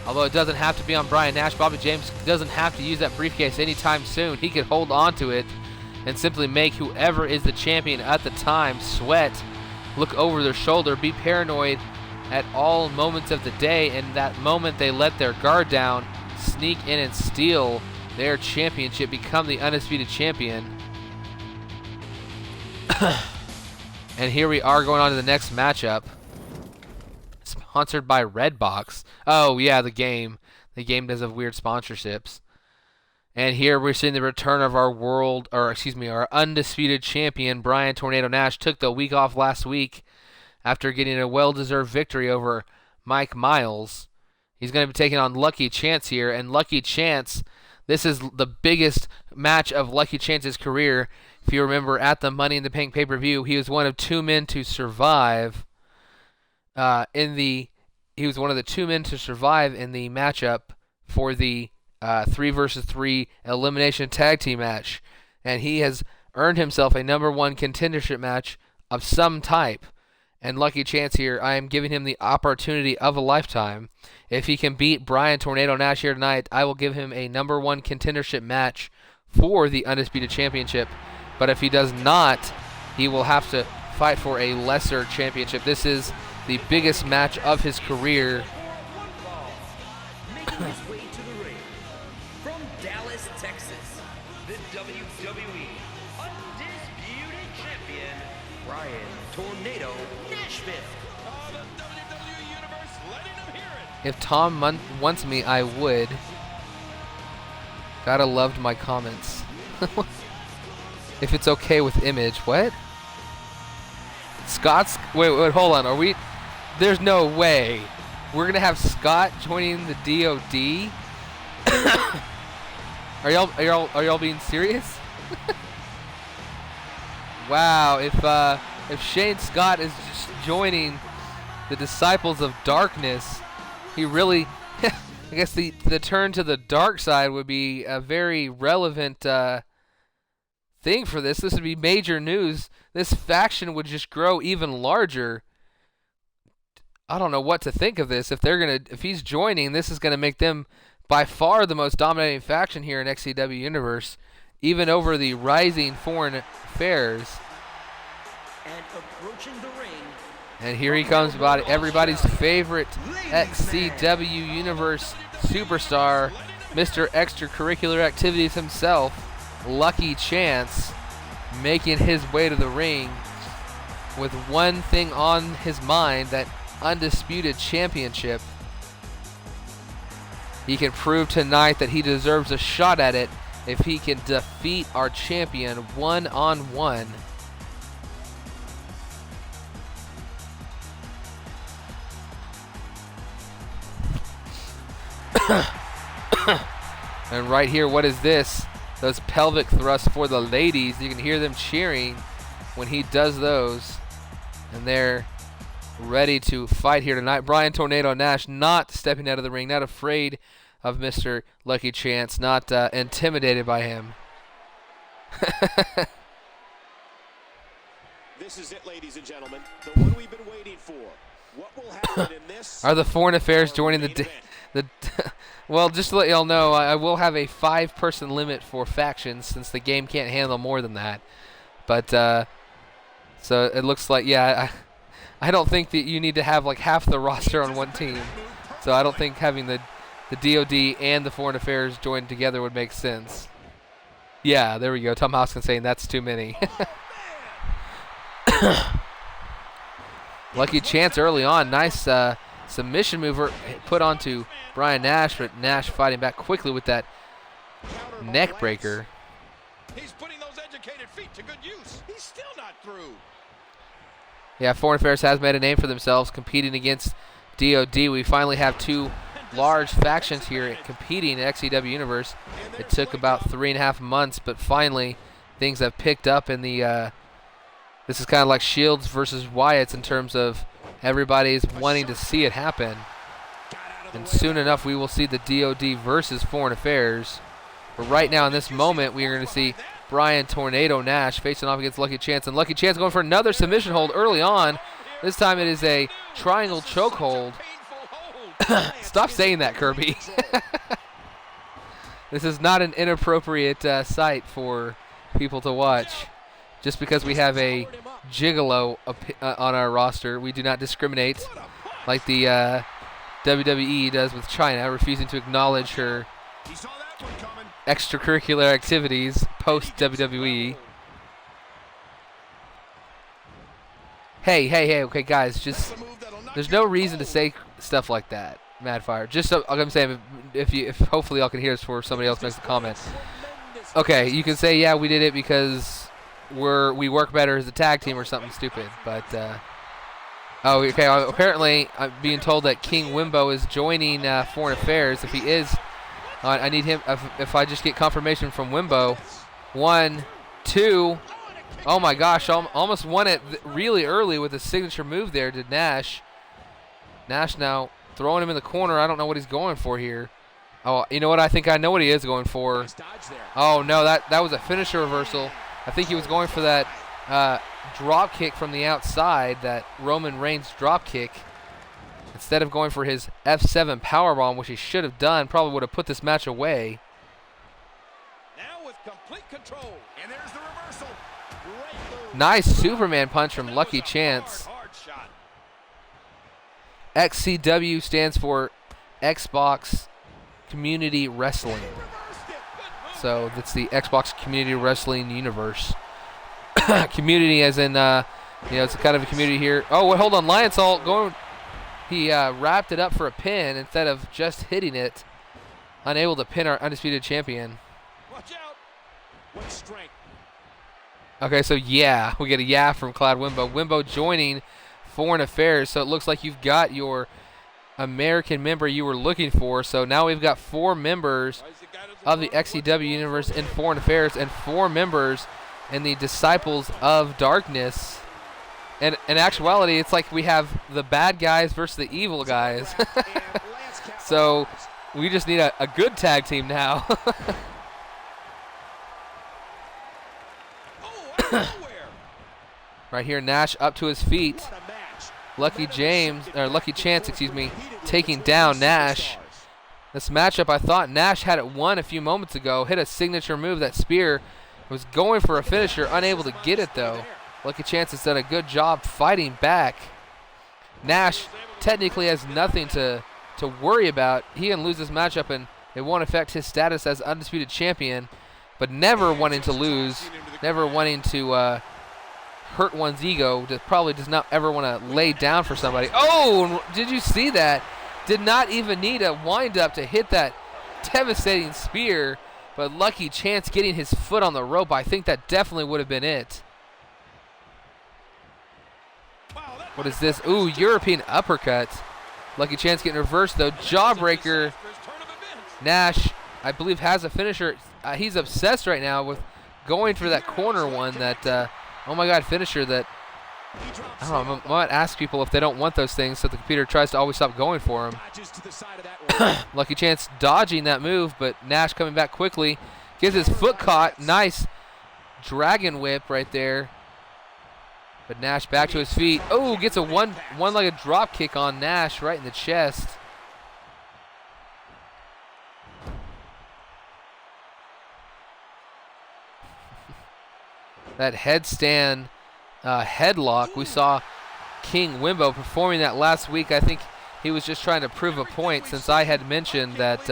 Although it doesn't have to be on Brian Nash. Bobby James doesn't have to use that briefcase anytime soon. He could hold on to it and simply make whoever is the champion at the time sweat, look over their shoulder, be paranoid at all moments of the day. And that moment they let their guard down, sneak in and steal their championship, become the undisputed champion. And here we are going on to the next matchup. Sponsored by Redbox. Oh yeah, the game. The game does have weird sponsorships. And here we're seeing the return of our undisputed champion, Brian Tornado Nash. Took the week off last week after getting a well-deserved victory over Mike Miles. He's going to be taking on Lucky Chance here, and Lucky Chance, this is the biggest match of Lucky Chance's career. If you remember, at the Money in the Bank pay-per-view, he was one of two men to survive he was one of the two men to survive in the matchup for the 3 versus 3 elimination tag team match. And he has earned himself a #1 contendership match of some type. And Lucky Chance here, I am giving him the opportunity of a lifetime. If he can beat Brian Tornado Nash here tonight, I will give him a #1 contendership match for the Undisputed Championship. But if he does not, he will have to fight for a lesser championship. This is the biggest match of his career. Making his way to the ring from Dallas, Texas, the WWE Undisputed Champion, Brian Tornado Nashville. The WWE Universe letting him hear it. If Tom wants me, I would. Gotta loved my comments. If it's okay with Image, what? Scott's, wait, hold on. Are we? There's no way. We're gonna have Scott joining the DOD. Are y'all being serious? Wow. If Shane Scott is just joining the Disciples of Darkness, he really. I guess the turn to the dark side would be a very relevant thing for this. This would be major news. This faction would just grow even larger. I don't know what to think of this. If he's joining, this is gonna make them by far the most dominating faction here in XCW Universe, even over the rising Foreign Affairs. And approaching the ring. And here he comes, everybody's favorite XCW Universe superstar, Mr. Extracurricular Activities himself, Lucky Chance, making his way to the ring with one thing on his mind, that Undisputed Championship. He can prove tonight that he deserves a shot at it if he can defeat our champion one-on-one. And right here, what is this? Those pelvic thrusts for the ladies. You can hear them cheering when he does those. And they're ready to fight here tonight. Brian Tornado Nash not stepping out of the ring, not afraid of Mr. Lucky Chance, not intimidated by him. This is it, ladies and gentlemen. The one we've been waiting for. What will happen in this? Are the Foreign Affairs joining the well, just to let y'all know, I will have a 5-person limit for factions since the game can't handle more than that. But so it looks like, yeah, I don't think that you need to have like half the roster on one team. So I don't think having the DOD and the Foreign Affairs joined together would make sense. Yeah, there we go. Tom Hoskins saying that's too many. Lucky Chance early on. Nice submission mover put onto Brian Nash, but Nash fighting back quickly with that neck breaker. He's putting those educated feet to good use. He's still not through. Yeah, Foreign Affairs has made a name for themselves competing against DOD. We finally have two large factions here competing in XCW Universe. It took about 3.5 months, but finally things have picked up in the this is kind of like Shields versus Wyatts in terms of everybody's wanting to see it happen. And soon enough we will see the DOD versus Foreign Affairs. But right now in this moment we are going to see Brian Tornado Nash facing off against Lucky Chance. And Lucky Chance going for another submission hold early on. This time it is a triangle chokehold. Stop saying that, Kirby. This is not an inappropriate sight for people to watch. Just because we have a gigolo on our roster, we do not discriminate like the WWE does with China, refusing to acknowledge her extracurricular activities post-WWE. Hey, okay, guys, just there's no reason to say stuff like that, Madfire. Just so I'm saying, if hopefully y'all can hear us before somebody else makes a comment. Okay, you can say, yeah, we did it because we work better as a tag team or something stupid, but oh, okay. Apparently, I'm being told that King Wimbo is joining Foreign Affairs. If he is, I need him. If I just get confirmation from Wimbo, 1, 2. Oh my gosh! Almost won it really early with a signature move there to Nash. Nash now throwing him in the corner. I don't know what he's going for here. Oh, you know what? I think I know what he is going for. Oh no, that was a finisher reversal. I think he was going for that drop kick from the outside, that Roman Reigns drop kick, instead of going for his F7 powerbomb, which he should have done. Probably would have put this match away. Now with complete control, and there's the reversal. Great move. Nice Superman punch from Lucky Chance. Hard shot. XCW stands for Xbox Community Wrestling. He reversed it. Good move. So that's the Xbox Community Wrestling Universe. Community as in, it's kind of a community here. Oh, wait, hold on. Lionsault going. He wrapped it up for a pin instead of just hitting it. Unable to pin our undisputed champion. Watch out. What strength. Okay, so yeah, we get a yeah from Cloud Wimbo. Wimbo joining Foreign Affairs, so it looks like you've got your American member you were looking for. So now we've got 4 members of the XCW Universe in Foreign Affairs and 4 members in the Disciples of Darkness. And in actuality, it's like we have the bad guys versus the evil guys. So we just need a good tag team now. Right here, Nash up to his feet. Lucky Chance, taking down Nash. This matchup, I thought Nash had it won a few moments ago. Hit a signature move, that spear. Was going for a finisher, unable to get it though. Lucky Chance has done a good job fighting back. Nash technically has nothing to worry about. He can lose this matchup and it won't affect his status as undisputed champion. But never wanting to lose, never wanting to hurt one's ego, probably does not ever want to lay down for somebody. Oh, did you see that? Did not even need a wind up to hit that devastating spear. But Lucky Chance getting his foot on the rope, I think that definitely would have been it. What is this? Ooh, European uppercut. Lucky Chance getting reversed though. Jawbreaker. Nash, I believe, has a finisher. He's obsessed right now with going for that corner one, that, oh my God, finisher that, I don't know, I might ask people if they don't want those things so the computer tries to always stop going for them. Lucky Chance dodging that move, but Nash coming back quickly. Gets his foot caught. Nice dragon whip right there. But Nash back to his feet. Oh, gets a one-legged drop kick on Nash right in the chest. That headstand headlock, we saw King Wimbo performing that last week. I think he was just trying to prove a point, since I had mentioned that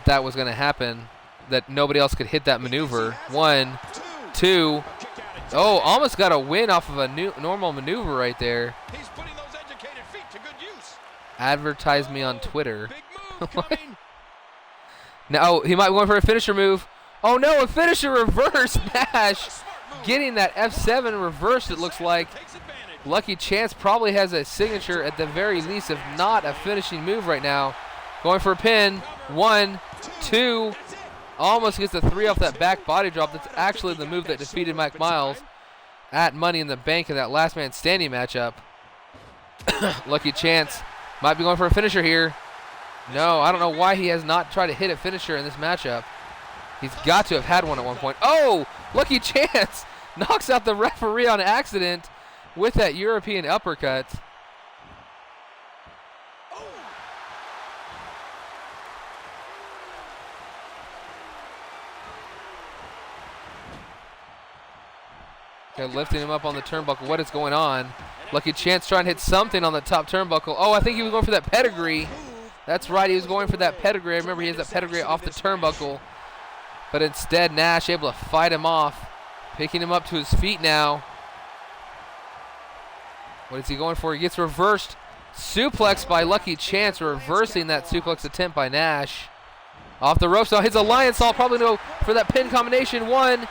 that was going to happen, that nobody else could hit that maneuver. 1, 2. Oh, almost got a win off of a normal maneuver right there. He's putting those educated feet to good use. Advertise me on Twitter. Big move coming. Now, he might be going for a finisher move. Oh no, a finisher reverse. Nash getting that F7 reversed, it looks like. Lucky Chance probably has a signature at the very least, if not a finishing move right now. Going for a pin. 1, 2. Almost gets the 3 off that back body drop. That's actually the move that defeated Mike Miles at Money in the Bank in that last man standing matchup. Lucky Chance might be going for a finisher here. No, I don't know why he has not tried to hit a finisher in this matchup. He's got to have had one at one point. Oh, Lucky Chance knocks out the referee on accident with that European uppercut. Okay, lifting him up on the turnbuckle. What is going on? Lucky Chance trying to hit something on the top turnbuckle. Oh, I think he was going for that pedigree. That's right, he was going for that pedigree. I remember he has that pedigree off the turnbuckle. But instead, Nash able to fight him off. Picking him up to his feet now. What is he going for? He gets reversed. Suplex by Lucky Chance, reversing that suplex attempt by Nash. Off the ropes now, hits a Lionsault, probably no for that pin combination. 1.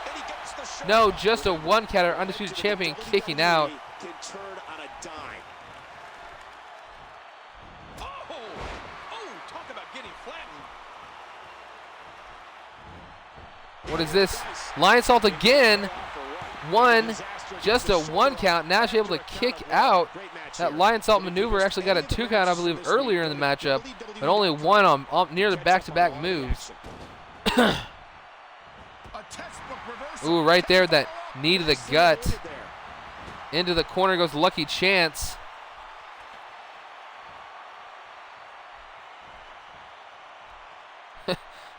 No, just a 1 count. Our undisputed champion kicking out. What is this? Lionsault again. 1. Just a 1 count. Nash able to kick out. That Lionsault maneuver actually got a 2 count, I believe, earlier in the matchup, but only 1 on near the back-to-back moves. Ooh, right there, that knee to the gut. Into the corner goes Lucky Chance.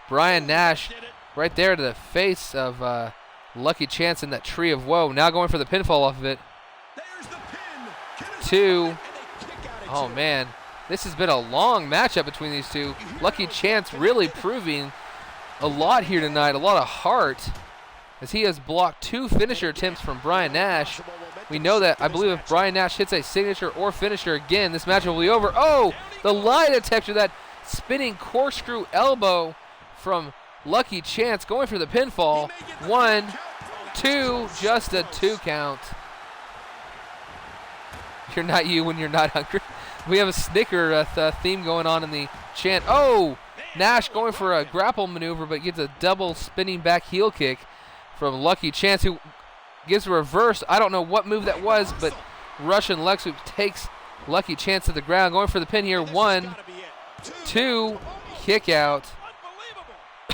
Brian Nash right there to the face of Lucky Chance in that tree of woe. Now going for the pinfall off of it. 2. Oh, man. This has been a long matchup between these two. Lucky Chance really proving a lot here tonight, a lot of heart, as he has blocked 2 finisher attempts from Brian Nash. We know that, I believe, if Brian Nash hits a signature or finisher again, this match will be over. Oh, the lie detector, that spinning corkscrew elbow from Lucky Chance going for the pinfall. 1, 2, just a 2 count. You're not you when you're not hungry. We have a Snicker theme going on in the chant. Oh, Nash going for a grapple maneuver, but gets a double spinning back heel kick from Lucky Chance, who gives a reverse. I don't know what move that was, but Russian leg sweep takes Lucky Chance to the ground. Going for the pin here. 1, 2, kick out.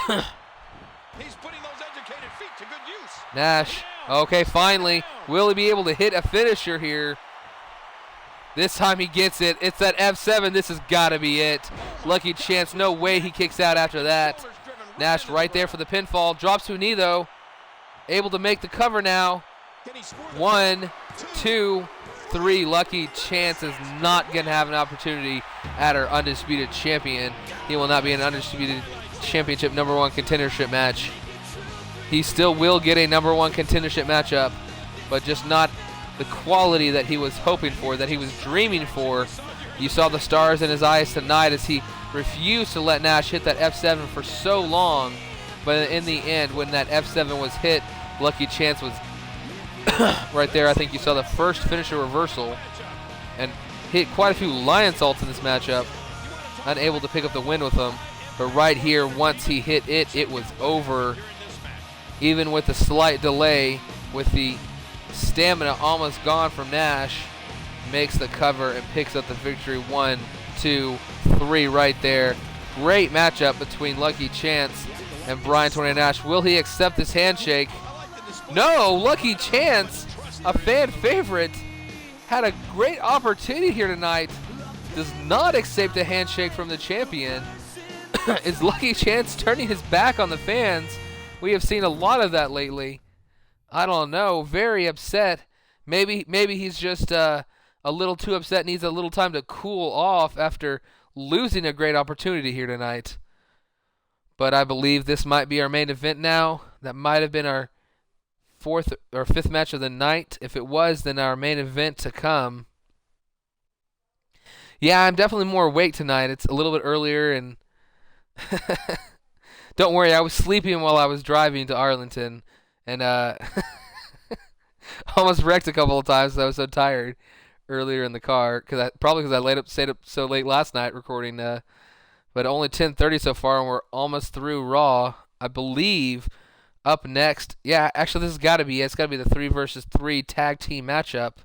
He's putting those educated feet to good use. Nash, okay, finally. Will he be able to hit a finisher here? This time he gets it. It's that F7. This has got to be it. Lucky Chance, no way he kicks out after that. Nash right there for the pinfall. Drops to a knee, though. Able to make the cover now. 1, 2, 3. Lucky Chance is not going to have an opportunity at our Undisputed Champion. He will not be in an Undisputed Championship #1 contendership match. He still will get a #1 contendership matchup, but just not the quality that he was hoping for, that he was dreaming for. You saw the stars in his eyes tonight as he refused to let Nash hit that F7 for so long. But in the end, when that F7 was hit, Lucky Chance was right there. I think you saw the first finisher reversal and hit quite a few lion salts in this matchup. Unable to pick up the win with them. But right here, once he hit it, it was over. Even with the slight delay, with the stamina almost gone from Nash, makes the cover and picks up the victory. 1, 2, 3 right there. Great matchup between Lucky Chance and Brian Tornado Nash. Will he accept this handshake? No, Lucky Chance, a fan favorite, had a great opportunity here tonight. Does not accept a handshake from the champion. Is Lucky Chance turning his back on the fans? We have seen a lot of that lately. I don't know. Very upset. Maybe he's just a little too upset. Needs a little time to cool off after losing a great opportunity here tonight. But I believe this might be our main event now. That might have been our 4th or 5th match of the night. If it was, then our main event to come. Yeah, I'm definitely more awake tonight. It's a little bit earlier, and don't worry, I was sleeping while I was driving to Arlington, and almost wrecked a couple of times because I was so tired earlier in the car. Probably because I stayed up so late last night recording. But only 10:30 so far, and we're almost through Raw. I believe up next, yeah, actually this has got to be it. It's got to be the 3 versus 3 tag team matchup.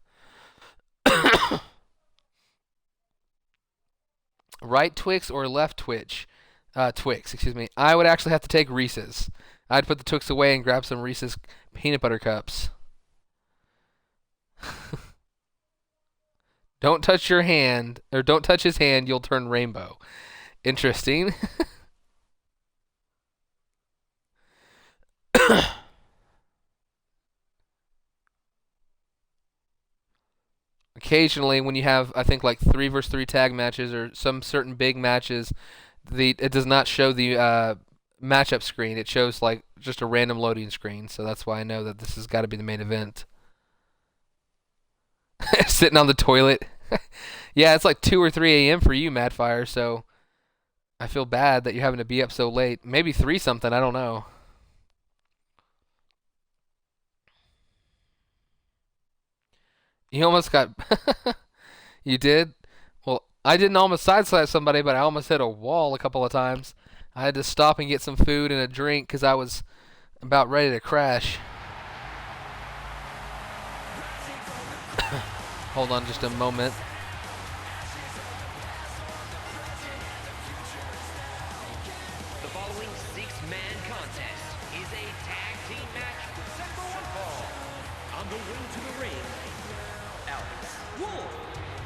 Right Twix or left Twix? Twix, excuse me. I would actually have to take Reese's. I'd put the Twix away and grab some Reese's peanut butter cups. Don't touch your hand, or don't touch his hand, you'll turn rainbow. Interesting. Occasionally, when you have, I think, like 3 versus 3 tag matches or some certain big matches, it does not show the matchup screen. It shows like just a random loading screen. So that's why I know that this has got to be the main event. Sitting on the toilet. Yeah, it's like 2 or 3 a.m. for you, Madfire. So I feel bad that you're having to be up so late. Maybe 3 something. I don't know. You almost got... You did? Well, I didn't almost sideswipe somebody, but I almost hit a wall a couple of times. I had to stop and get some food and a drink because I was about ready to crash. Hold on just a moment. The following 6-man contest is a tag team match On the way to the ring, Alex Wolf,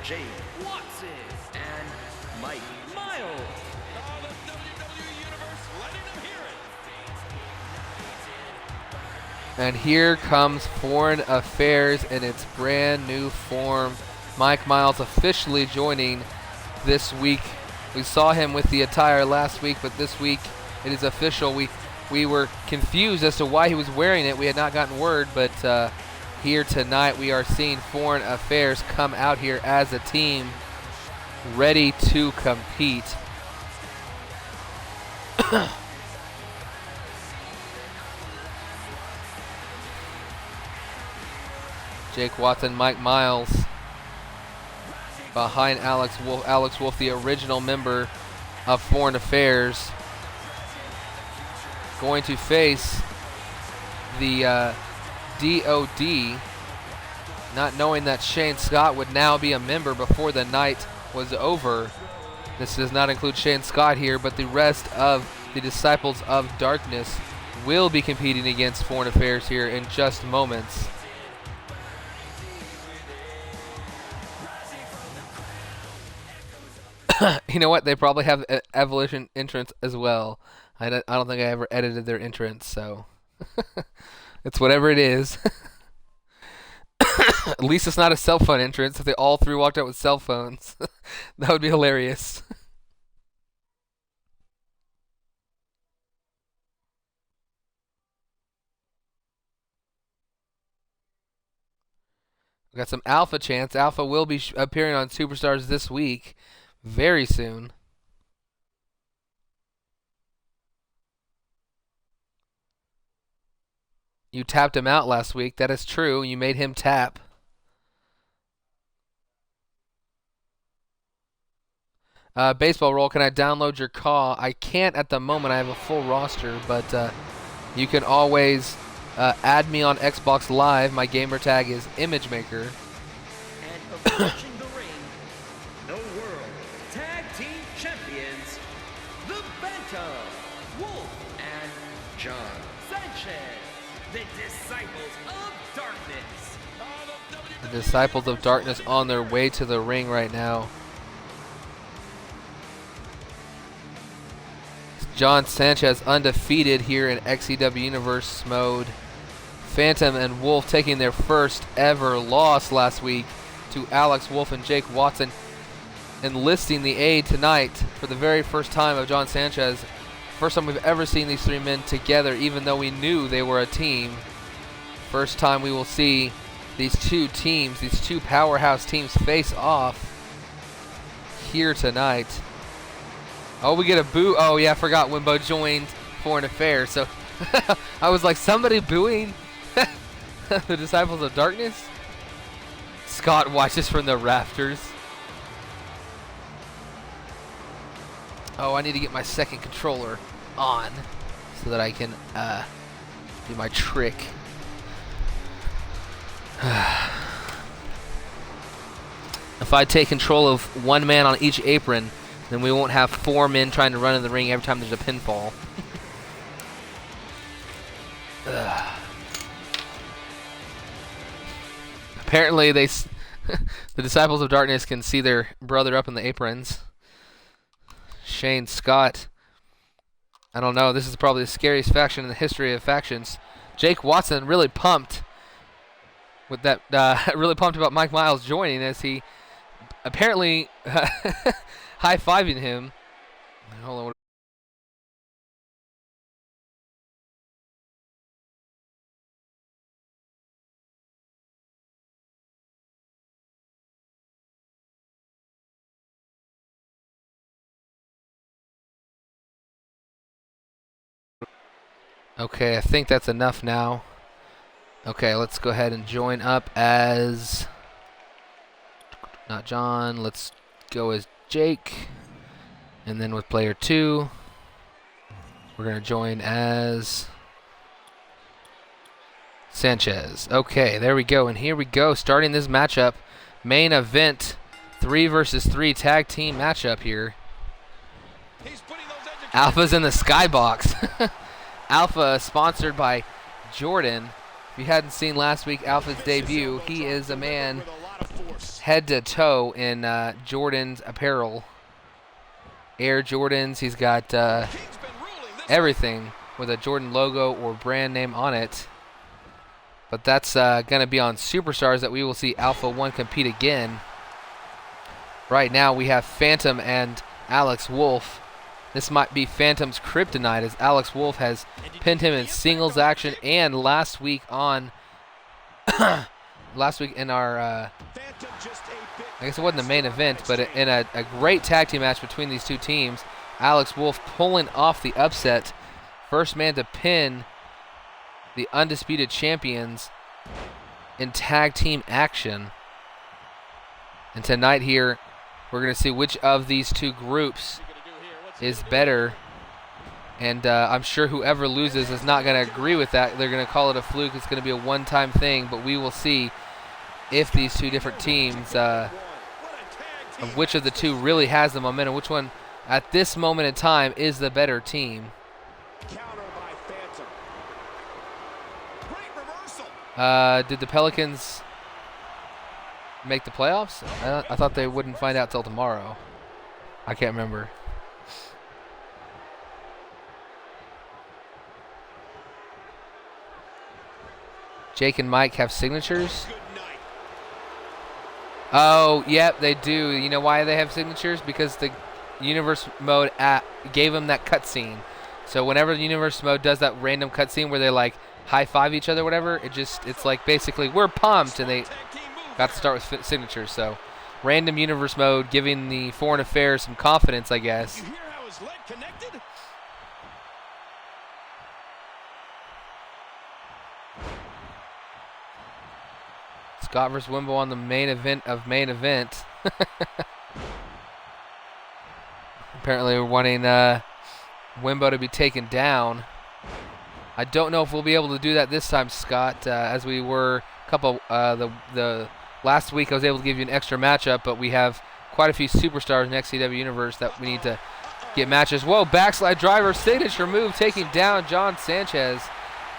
Jake Watson, and Mike Miles. Oh, the WWE Universe letting them hear it. And here comes Foreign Affairs in its brand new form. Mike Miles officially joining this week. We saw him with the attire last week, but this week it is official. We were confused as to why he was wearing it. We had not gotten word, but here tonight we are seeing Foreign Affairs come out here as a team ready to compete. Jake Watson, Mike Miles behind Alex Wolf. Alex Wolf, the original member of Foreign Affairs, going to face the DOD, not knowing that Shane Scott would now be a member before the night was over. This does not include Shane Scott here, but the rest of the Disciples of Darkness will be competing against Foreign Affairs here in just moments. You know what? They probably have an Evolution entrance as well. I don't think I ever edited their entrance, so it's whatever it is. At least it's not a cell phone entrance. If they all three walked out with cell phones, that would be hilarious. We got some Alpha chants. Alpha will be appearing on Superstars this week, very soon. You tapped him out last week. That is true. You made him tap. Baseball Roll, can I download your call? I can't at the moment. I have a full roster, but you can always add me on Xbox Live. My gamer tag is ImageMaker. And approaching the ring, the World Tag Team Champions, the Phantom, Wolf, and John Sanchez, the Disciples of Darkness. The Disciples of Darkness on their way to the ring right now. John Sanchez undefeated here in XCW Universe mode. Phantom and Wolf taking their first ever loss last week to Alex Wolf and Jake Watson, enlisting the aid tonight for the very first time of John Sanchez. First time we've ever seen these three men together, even though we knew they were a team. First time we will see these two teams, these two powerhouse teams face off here tonight. Oh, we get a boo. Oh, yeah, I forgot Wimbo joined Foreign Affairs. So I was like, somebody booing the Disciples of Darkness? Scott watches from the rafters. Oh, I need to get my second controller on so that I can do my trick. If I take control of one man on each apron, then we won't have four men trying to run in the ring every time there's a pinfall. Apparently, the Disciples of Darkness can see their brother up in the aprons. Shane Scott. I don't know. This is probably the scariest faction in the history of factions. Jake Watson really pumped with that. Really pumped about Mike Miles joining, as he apparently high-fiving him. Hold on. Okay, I think that's enough now. Okay, let's go ahead and join up as not John. Let's go as Jake. And then with player 2, we're going to join as Sanchez. Okay, there we go. And here we go, starting this matchup. Main event, 3 versus 3 tag team matchup here. Alpha's in the skybox. Alpha sponsored by Jordan If you hadn't seen last week Alpha's debut, he is a man head to toe in Jordan's apparel. Air Jordans. He's got everything with a Jordan logo or brand name on it. But that's going to be on Superstars that we will see Alpha 1 compete again. Right now we have Phantom and Alex Wolf. This might be Phantom's kryptonite as Alex Wolf has pinned him in singles action and last week in our I guess it wasn't the main event, but in a great tag team match between these two teams, Alex Wolf pulling off the upset. First man to pin the undisputed champions in tag team action. And tonight here, we're going to see which of these two groups is better. And I'm sure whoever loses is not going to agree with that. They're going to call it a fluke. It's going to be a one-time thing, but we will see if these two different teams, of which of the two really has the momentum, which one at this moment in time is the better team. Did the Pelicans make the playoffs? I thought they wouldn't find out till tomorrow. I can't remember. Jake and Mike have signatures. Oh, yep, they do. You know why they have signatures? Because the Universe mode gave them that cutscene. So whenever the Universe mode does that random cutscene where they like high five each other, or whatever, it's like basically we're pumped, and they got to start with signatures. So random Universe mode giving the Foreign Affairs some confidence, I guess. You hear how his leg connected? Scott vs. Wimbo on the main event of main event. Apparently we're wanting Wimbo to be taken down. I don't know if we'll be able to do that this time, Scott, as we were a couple the last week I was able to give you an extra matchup, but we have quite a few superstars in XCW Universe that we need to get matches. Whoa, backslide driver, signature move, taking down John Sanchez.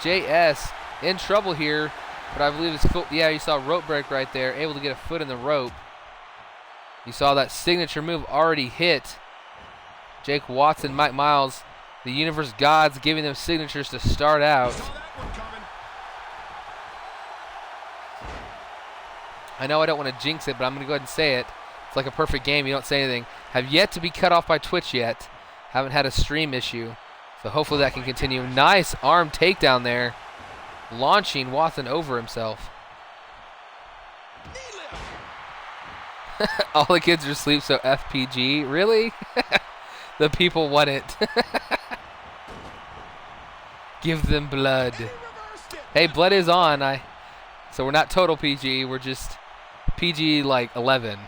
JS in trouble here, but I believe his foot, yeah, you saw rope break right there, able to get a foot in the rope. You saw that signature move already hit. Jake Watson, Mike Miles, the Universe gods giving them signatures to start out. I know I don't want to jinx it, but I'm going to go ahead and say it. It's like a perfect game. You don't say anything. Have yet to be cut off by Twitch yet. Haven't had a stream issue. So hopefully that can continue. Nice arm takedown there. Launching Watson over himself. All the kids are asleep, so FPG. Really? The people want it. Give them blood. Hey, blood is on. So we're not total PG. We're just PG like 11.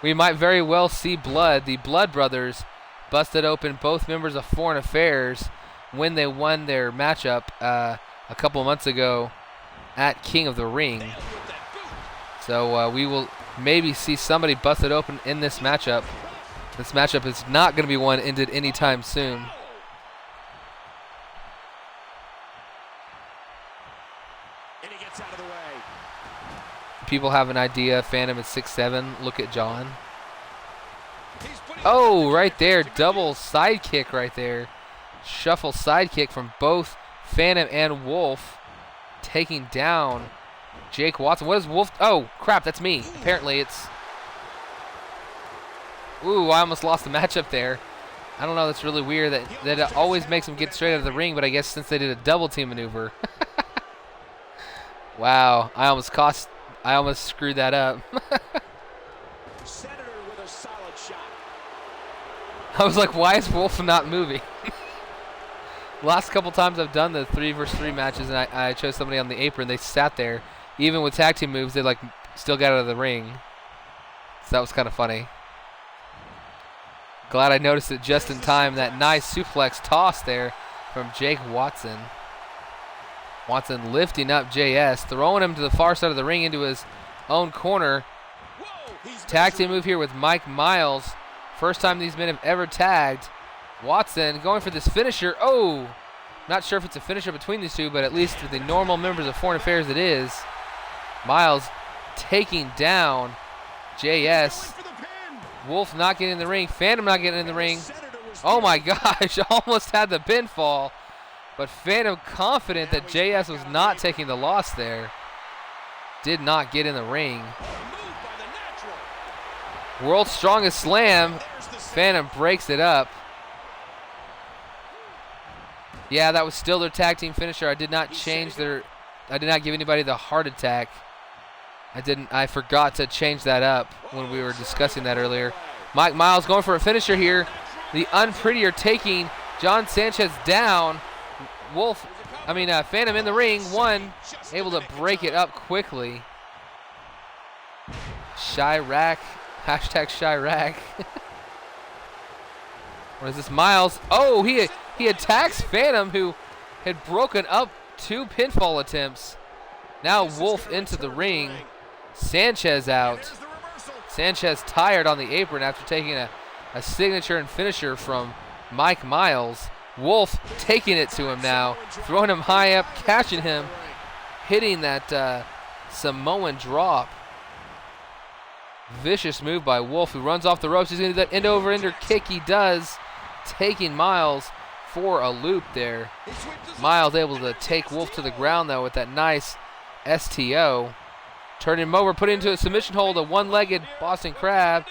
We might very well see blood. The Blood Brothers busted open both members of Foreign Affairs when they won their matchup a couple of months ago at King of the Ring. So we will maybe see somebody busted open in this matchup. This matchup is not going to be one ended anytime soon. And he gets out of the way. People have an idea. Phantom is 6'7". Look at John. Oh, right there. Double sidekick right there. Shuffle sidekick from both Phantom and Wolf. Taking down Jake Watson. What is Wolf? Oh, crap. That's me. Apparently it's... Ooh, I almost lost the matchup there. I don't know. That's really weird that it always makes them get straight out of the ring, but I guess since they did a double team maneuver. Wow. I almost screwed that up. Senator with a solid shot. I was like, why is Wolf not moving? Last couple times I've done the 3 versus 3 matches and I chose somebody on the apron, they sat there. Even with tag team moves, they like still got out of the ring. So that was kind of funny. Glad I noticed it just in time. That nice suplex toss there from Jake Watson. Watson lifting up JS, throwing him to the far side of the ring into his own corner. Tag team move here with Mike Miles. First time these men have ever tagged. Watson going for this finisher. Oh, Not sure if it's a finisher between these two, but at least with the normal members of Foreign Affairs it is. Miles taking down JS. Wolf not getting in the ring. Phantom not getting in the ring. Oh my gosh, almost had the pinfall. But Phantom confident that JS was not taking the loss there. Did not get in the ring. World's Strongest Slam. Phantom breaks it up. Yeah, that was still their tag team finisher. I did not give anybody the heart attack. I forgot to change that up when we were discussing that earlier. Mike Miles going for a finisher here. The Unprettier taking John Sanchez down. Phantom in the ring. One, able to break it up quickly. Chirac. Hashtag Chirac. What is this? Miles. Oh, he attacks Phantom, who had broken up 2 pinfall attempts. Now Wolf into the ring. Sanchez out. Sanchez tired on the apron after taking a signature and finisher from Mike Miles. Wolf taking it to him now, throwing him high up, catching him, hitting that Samoan drop. Vicious move by Wolf, who runs off the ropes. He's going to do that end-over-ender kick. He does, taking Miles for a loop there. Miles able to take Wolf to the ground, though, with that nice STO. Turn him over, put into a submission hold, a one-legged Boston Crab.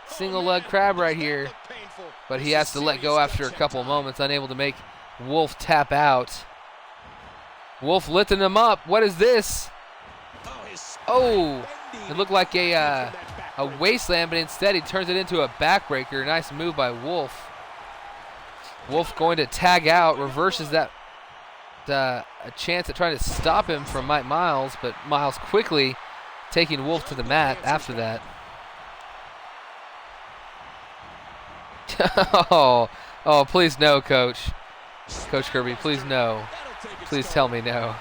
Single leg crab right here. But he has to let go after a couple moments, unable to make Wolf tap out. Wolf lifting him up. What is this? Oh, it looked like a wasteland, but instead he turns it into a backbreaker. Nice move by Wolf. Wolf going to tag out, reverses that a chance at trying to stop him from Mike Miles, but Miles quickly taking Wolf to the mat after that. Oh, please no, Coach. Coach Kirby, please no. Please tell me no.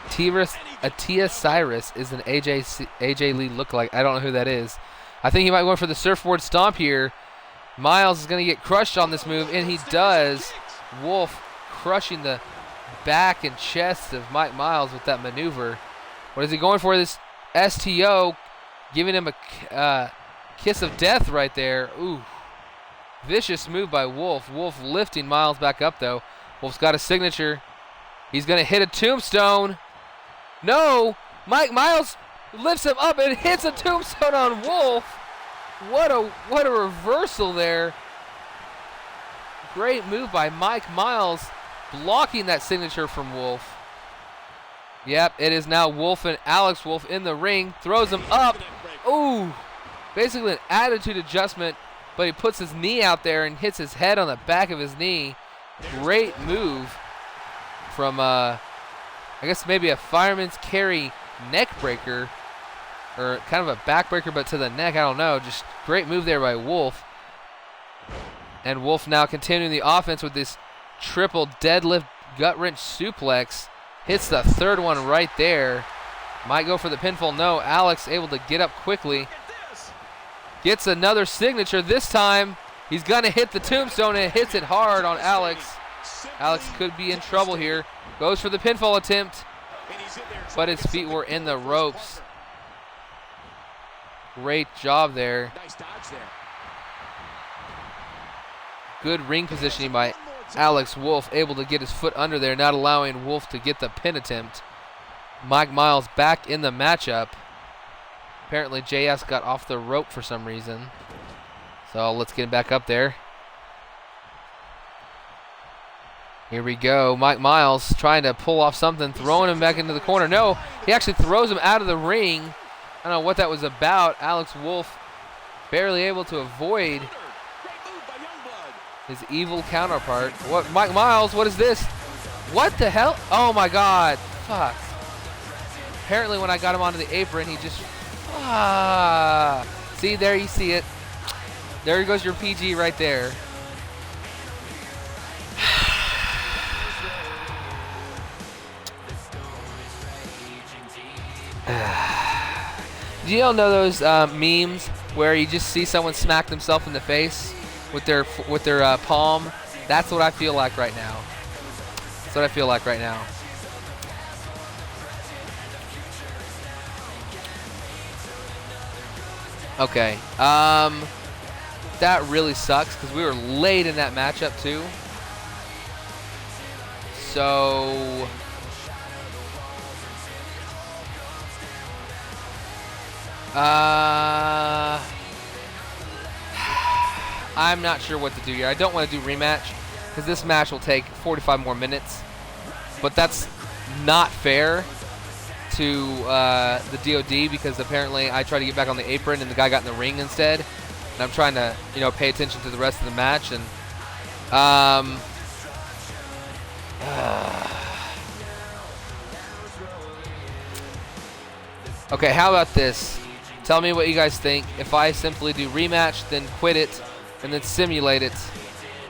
Atia Cyrus is an AJ Lee lookalike. I don't know who that is. I think he might go for the surfboard stomp here. Miles is going to get crushed on this move, and he does. Wolf crushing the back and chest of Mike Miles with that maneuver. What is he going for? This STO, giving him a kiss of death right there. Ooh. Vicious move by Wolf. Wolf lifting Miles back up, though. Wolf's got a signature. He's going to hit a tombstone. No! Mike Miles lifts him up and hits a tombstone on Wolf. What a reversal there. Great move by Mike Miles, blocking that signature from Wolf. Yep, it is now Wolf and Alex Wolf in the ring. Throws him up. Ooh, basically an attitude adjustment, but he puts his knee out there and hits his head on the back of his knee. Great move from, I guess maybe a fireman's carry neck breaker, or kind of a back breaker, but to the neck. I don't know. Just great move there by Wolf. And Wolf now continuing the offense with this triple deadlift gut wrench suplex. Hits the third one right there. Might go for the pinfall. No, Alex able to get up quickly. Gets another signature. This time he's going to hit the tombstone, and hits it hard on Alex. Alex could be in trouble here. Goes for the pinfall attempt, but his feet were in the ropes. Great job there. Good ring positioning by Alex Wolf, able to get his foot under there, not allowing Wolf to get the pin attempt. Mike Miles back in the matchup. Apparently JS got off the rope for some reason. So let's get him back up there. Here we go. Mike Miles trying to pull off something, throwing him back into the corner. No, he actually throws him out of the ring. I don't know what that was about. Alex Wolf barely able to avoid his evil counterpart. What, Mike Miles, what is this? What the hell? Oh my God. Fuck. Apparently when I got him onto the apron, he just, see, there you see it. There goes your PG right there. Do y'all know those memes where you just see someone smack themselves in the face with their palm. That's what I feel like right now. That's what I feel like right now. Okay. That really sucks because we were late in that matchup too. So I'm not sure what to do here. I don't want to do rematch because this match will take 45 more minutes. But that's not fair to the DOD because apparently I tried to get back on the apron and the guy got in the ring instead. And I'm trying to, pay attention to the rest of the match. And okay, how about this? Tell me what you guys think. If I simply do rematch, then quit it, and then simulate it,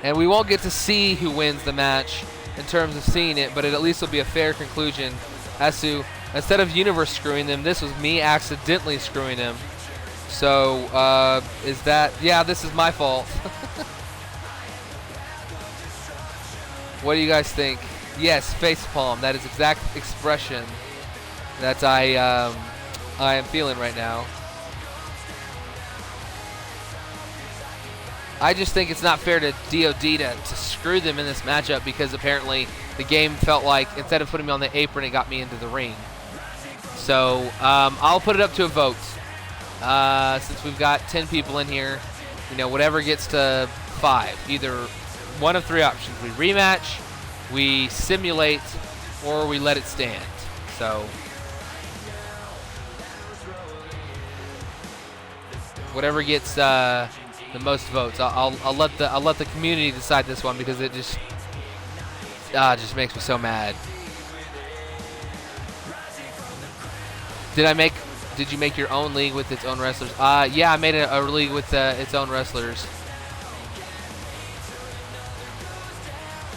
and we won't get to see who wins the match in terms of seeing it, but it at least will be a fair conclusion as to, instead of Universe screwing them, this was me accidentally screwing them. So, is that, yeah, this is my fault. What do you guys think? Yes, facepalm. That is exact expression that I am feeling right now. I just think it's not fair to DOD to screw them in this matchup because apparently the game felt like instead of putting me on the apron, it got me into the ring. So I'll put it up to a vote. Since we've got 10 people in here, whatever gets to 5. Either one of 3 options. We rematch, we simulate, or we let it stand. So whatever gets the most votes, I'll let the community decide this one because it just makes me so mad. Did you make your own league with its own wrestlers? Yeah, I made a league with its own wrestlers.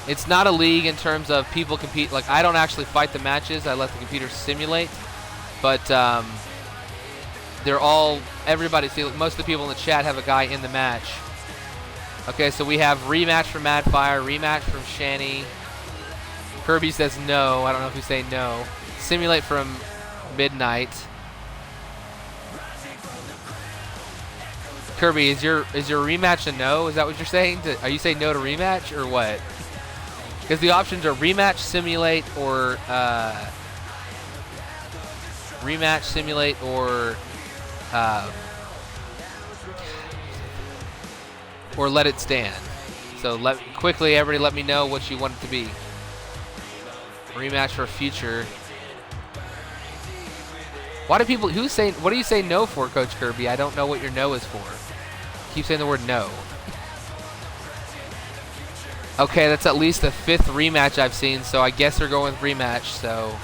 It's not a league in terms of people compete. Like, I don't actually fight the matches. I let the computer simulate. But everybody, see, most of the people in the chat have a guy in the match. Okay, so we have rematch from Madfire, rematch from Shani. Kirby says no. I don't know if you say no. Simulate from Midnight. Kirby, is your rematch a no? Is that what you're saying? Are you saying no to rematch or what? Because the options are rematch, simulate, or let it stand. So quickly, everybody, let me know what you want it to be. Rematch for future. Why do people? What do you say no for, Coach Kirby? I don't know what your no is for. Keep saying the word no. Okay, that's at least the 5th rematch I've seen, so I guess they're going with rematch, so.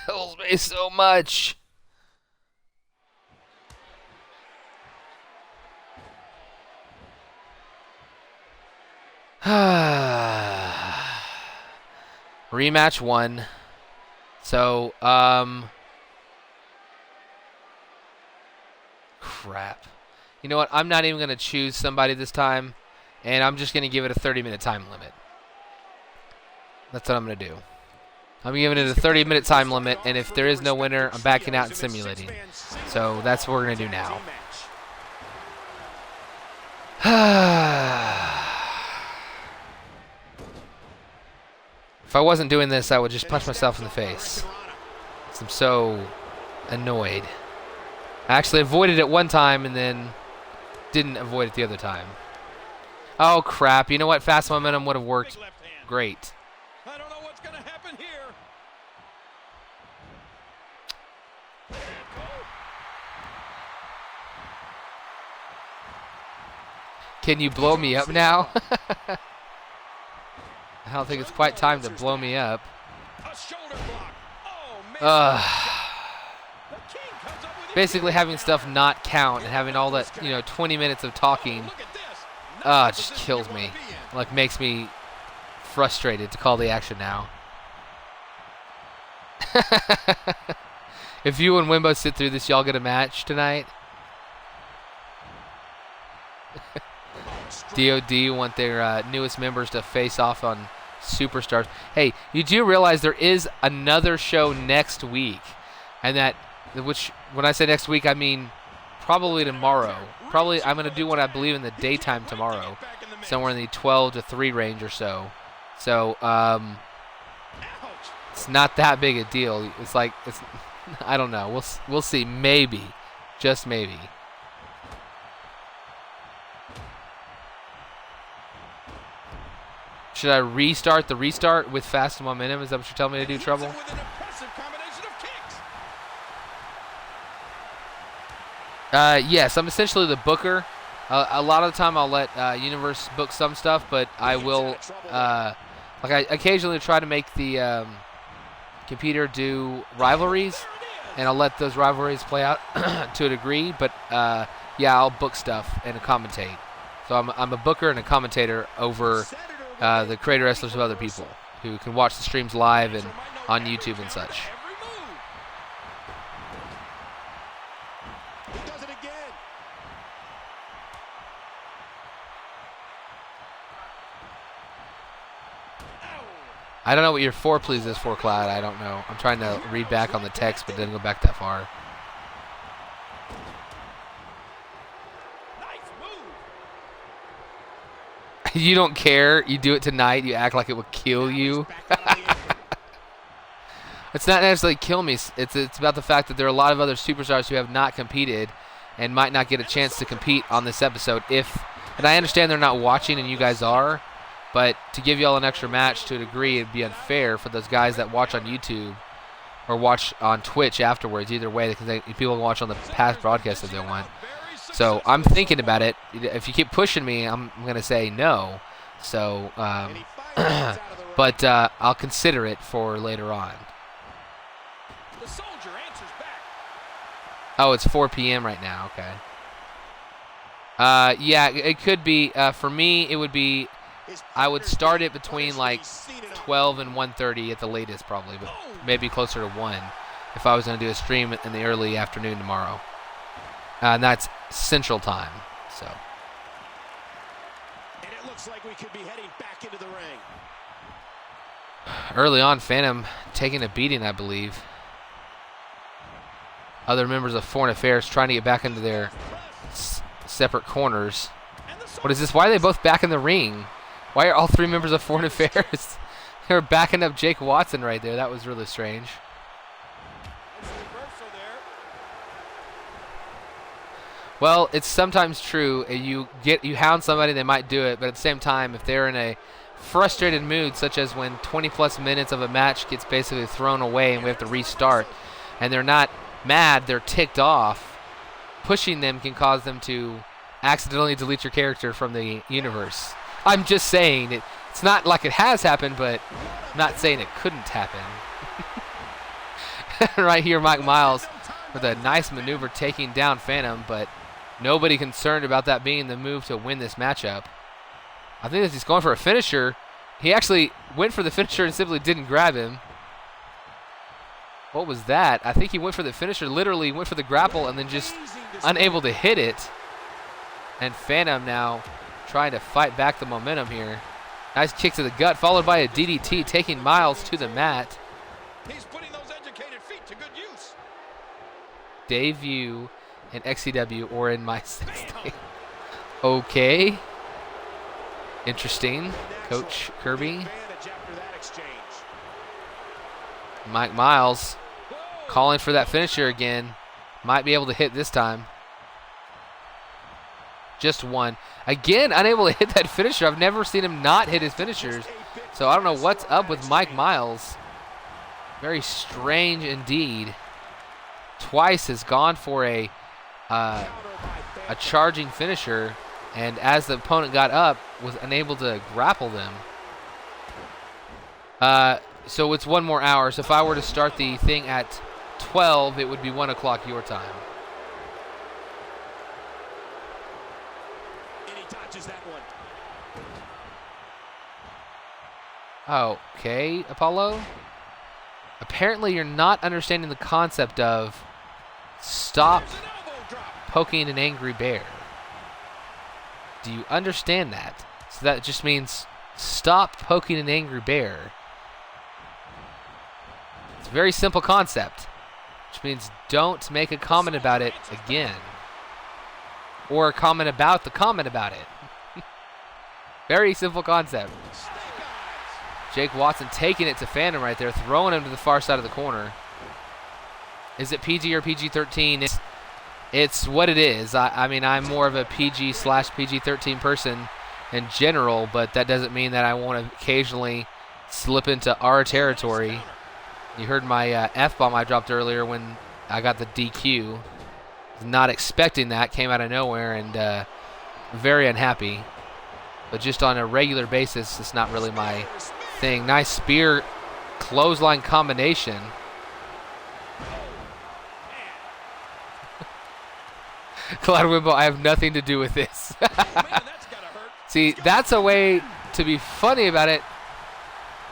Kills me so much. Rematch 1. So, crap. You know what? I'm not even going to choose somebody this time, and I'm just going to give it a 30-minute time limit. That's what I'm going to do. I'm giving it a 30-minute time limit, and if there is no winner, I'm backing out and simulating. So that's what we're going to do now. If I wasn't doing this, I would just punch myself in the face. I'm so annoyed. I actually avoided it one time and then didn't avoid it the other time. Oh, crap. You know what? Fast momentum would have worked great. I don't know what's going to happen here. Can you blow me up now? I don't think it's quite time to blow me up. A shoulder block. Oh, Basically having stuff not count and having all that, 20 minutes of talking, it just kills me. Like, makes me frustrated to call the action now. If you and Wimbo sit through this, y'all get a match tonight. DOD want their newest members to face off on Superstars. Hey, you do realize there is another show next week, and which when I say next week, I mean probably tomorrow. Probably I'm going to do one, I believe, in the daytime tomorrow, somewhere in the 12 to 3 range or so. So it's not that big a deal. It's like I don't know. We'll see. Maybe, just maybe. Should I restart the restart with fast momentum? Is that what you're telling me to do, Trouble? Yes, I'm essentially the booker. A lot of the time I'll let Universe book some stuff, but I will, I occasionally try to make the computer do rivalries, and I'll let those rivalries play out to a degree, but yeah, I'll book stuff and commentate. So I'm a booker and a commentator over the creator wrestlers of other people who can watch the streams live and on YouTube and such. He does it again. I don't know what your 4 please is for, Cloud. I don't know. I'm trying to read back on the text, but didn't go back that far. Nice move. You don't care. You do it tonight. You act like it would kill you. It's not necessarily kill me. It's about the fact that there are a lot of other superstars who have not competed and might not get a chance to compete on this episode. And I understand they're not watching and you guys are, but to give y'all an extra match to a degree, it'd be unfair for those guys that watch on YouTube or watch on Twitch afterwards. Either way, people can watch on the past broadcast if they want. So I'm thinking about it. If you keep pushing me, I'm going to say no. So, but I'll consider it for later on. The soldier answers back. Oh, it's 4 p.m. right now. Okay. Yeah, it could be. For me, it would be. I would start it between like 12 and 1:30 at the latest, probably, but maybe closer to 1 if I was going to do a stream in the early afternoon tomorrow. And that's Central Time. So. And it looks like we could be heading back into the ring. Early on, Phantom taking a beating, I believe. Other members of Foreign Affairs trying to get back into their separate corners. What is this? Why are they both back in the ring? Why are all 3 members of Foreign Affairs? They were backing up Jake Watson right there. That was really strange. Well, it's sometimes true. You hound somebody, they might do it, but at the same time, if they're in a frustrated mood, such as when 20-plus minutes of a match gets basically thrown away and we have to restart, and they're not mad, they're ticked off, pushing them can cause them to accidentally delete your character from the universe. I'm just saying, it's not like it has happened, but I'm not saying it couldn't happen. Right here, Mike Miles with a nice maneuver taking down Phantom, but nobody concerned about that being the move to win this matchup. I think that he's going for a finisher. He actually went for the finisher and simply didn't grab him. What was that? I think he went for the finisher, literally went for the grapple and then just unable to hit it. And Phantom now trying to fight back the momentum here. Nice kick to the gut, followed by a DDT, taking Miles to the mat. He's putting those educated feet to good use. Debut in XCW or in my 60. Okay. Interesting. Coach Kirby. Mike Miles calling for that finisher again. Might be able to hit this time. Just one. Again, unable to hit that finisher. I've never seen him not hit his finishers. So I don't know what's up with Mike Miles. Very strange indeed. Twice has gone for a charging finisher, and as the opponent got up, was unable to grapple them. So it's 1 more hour. So if I were to start the thing at 12, it would be 1 o'clock your time. And he dodges that one. Okay, Apollo. Apparently you're not understanding the concept of stop There's an elbow drop. poking an angry bear. Do you understand that? So that just means stop poking an angry bear. It's a very simple concept, which means don't make a comment about it again. Or a comment about the comment about it. Very simple concept. Snake eyes. Jake Watson taking it to Phantom right there, throwing him to the far side of the corner. Is it PG or PG-13? It's what it is. I mean, I'm more of a PG/PG-13 person in general, but that doesn't mean that I won't occasionally slip into R territory. You heard my F-bomb I dropped earlier when I got the DQ. Was not expecting that. Came out of nowhere and very unhappy. But just on a regular basis, it's not really my thing. Nice spear clothesline combination. Clyde Wimbo, I have nothing to do with this. Man, that's gotta hurt. See, that's a way to be funny about it.